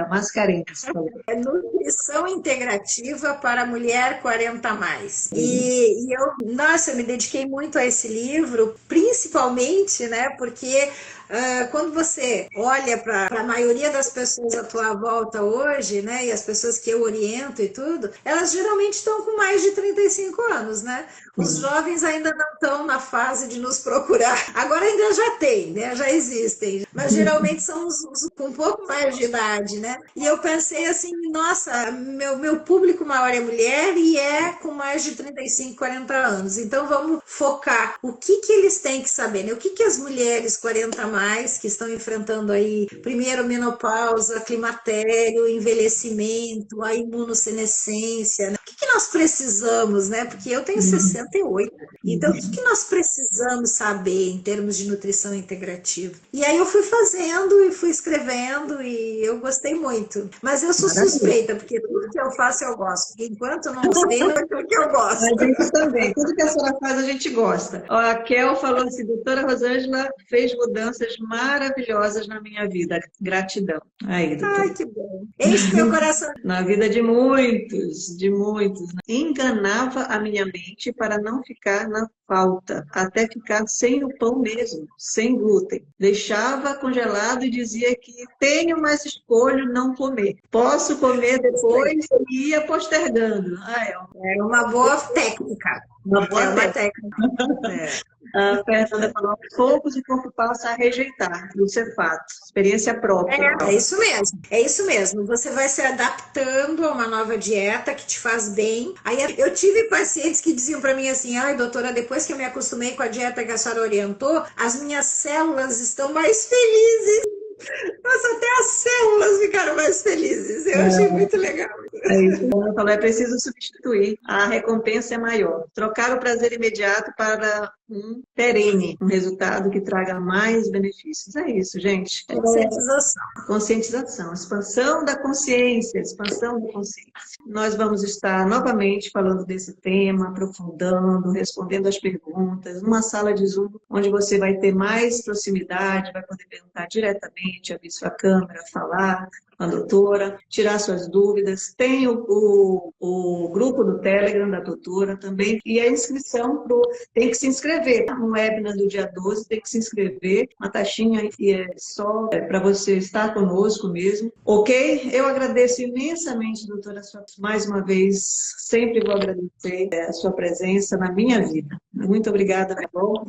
Mascarenhas. É Nutrição Integrativa para Mulher 40+. E eu me dediquei muito a esse livro, principalmente, né, porque quando você olha para a maioria das pessoas à tua volta hoje, né, e as pessoas que eu oriento e tudo, elas geralmente estão com mais de 35 anos, né? Os jovens ainda não estão na fase de nos procurar. Agora ainda já tem, né? Já existem. Mas geralmente são os com um pouco mais de idade, né? E eu pensei assim, nossa, meu público maior é mulher e é com mais de 35, 40 anos. Então vamos focar o que eles têm que saber, né? O que as mulheres 40+, que estão enfrentando aí, primeiro menopausa, climatério, envelhecimento, a imunossenescência, né? O que nós precisamos, né? Porque eu tenho 68. Então, o que nós precisamos saber em termos de nutrição integrativa? E aí eu fui fazendo e fui escrevendo e eu gostei muito. Mas eu sou suspeita, porque tudo que eu faço eu gosto. Porque enquanto eu não gostei, não é tudo que eu gosto. A gente também. Tudo que a senhora faz, a gente gosta. Ó, a Kel falou assim, doutora Rosângela fez mudanças maravilhosas na minha vida. Gratidão. Aí, doutora. Ai, que bom. Enche meu coração. Na vida de muitos, de muitos. Enganava a minha mente para não ficar na falta, até ficar sem o pão mesmo, sem glúten. Deixava congelado e dizia que tenho, mas escolho não comer. Posso comer depois e ia postergando. É uma boa técnica. Uma boa técnica. A Fernanda falou, aos poucos o corpo passa a rejeitar. Isso é fato. Experiência própria. É isso mesmo. É isso mesmo. Você vai se adaptando a uma nova dieta que te faz bem. Aí eu tive pacientes que diziam para mim assim, ai, doutora, depois que eu me acostumei com a dieta que a senhora orientou, as minhas células estão mais felizes. Nossa, até as células ficaram mais felizes. Eu achei muito legal. É isso. Como falou, é preciso substituir. A recompensa é maior. Trocar o prazer imediato para um perene, um resultado que traga mais benefícios. É isso, gente. Conscientização. Conscientização. Expansão da consciência. Expansão da consciência. Nós vamos estar novamente falando desse tema, aprofundando, respondendo as perguntas, numa sala de Zoom, onde você vai ter mais proximidade, vai poder perguntar diretamente, abrir sua câmera, falar com a doutora, tirar suas dúvidas. Tem o grupo do Telegram da doutora também, e a inscrição tem que se inscrever. No webinar do dia 12 tem que se inscrever, uma taxinha que é só para você estar conosco mesmo. Ok? Eu agradeço imensamente, doutora, mais uma vez, sempre vou agradecer a sua presença na minha vida. Muito obrigada, meu bom.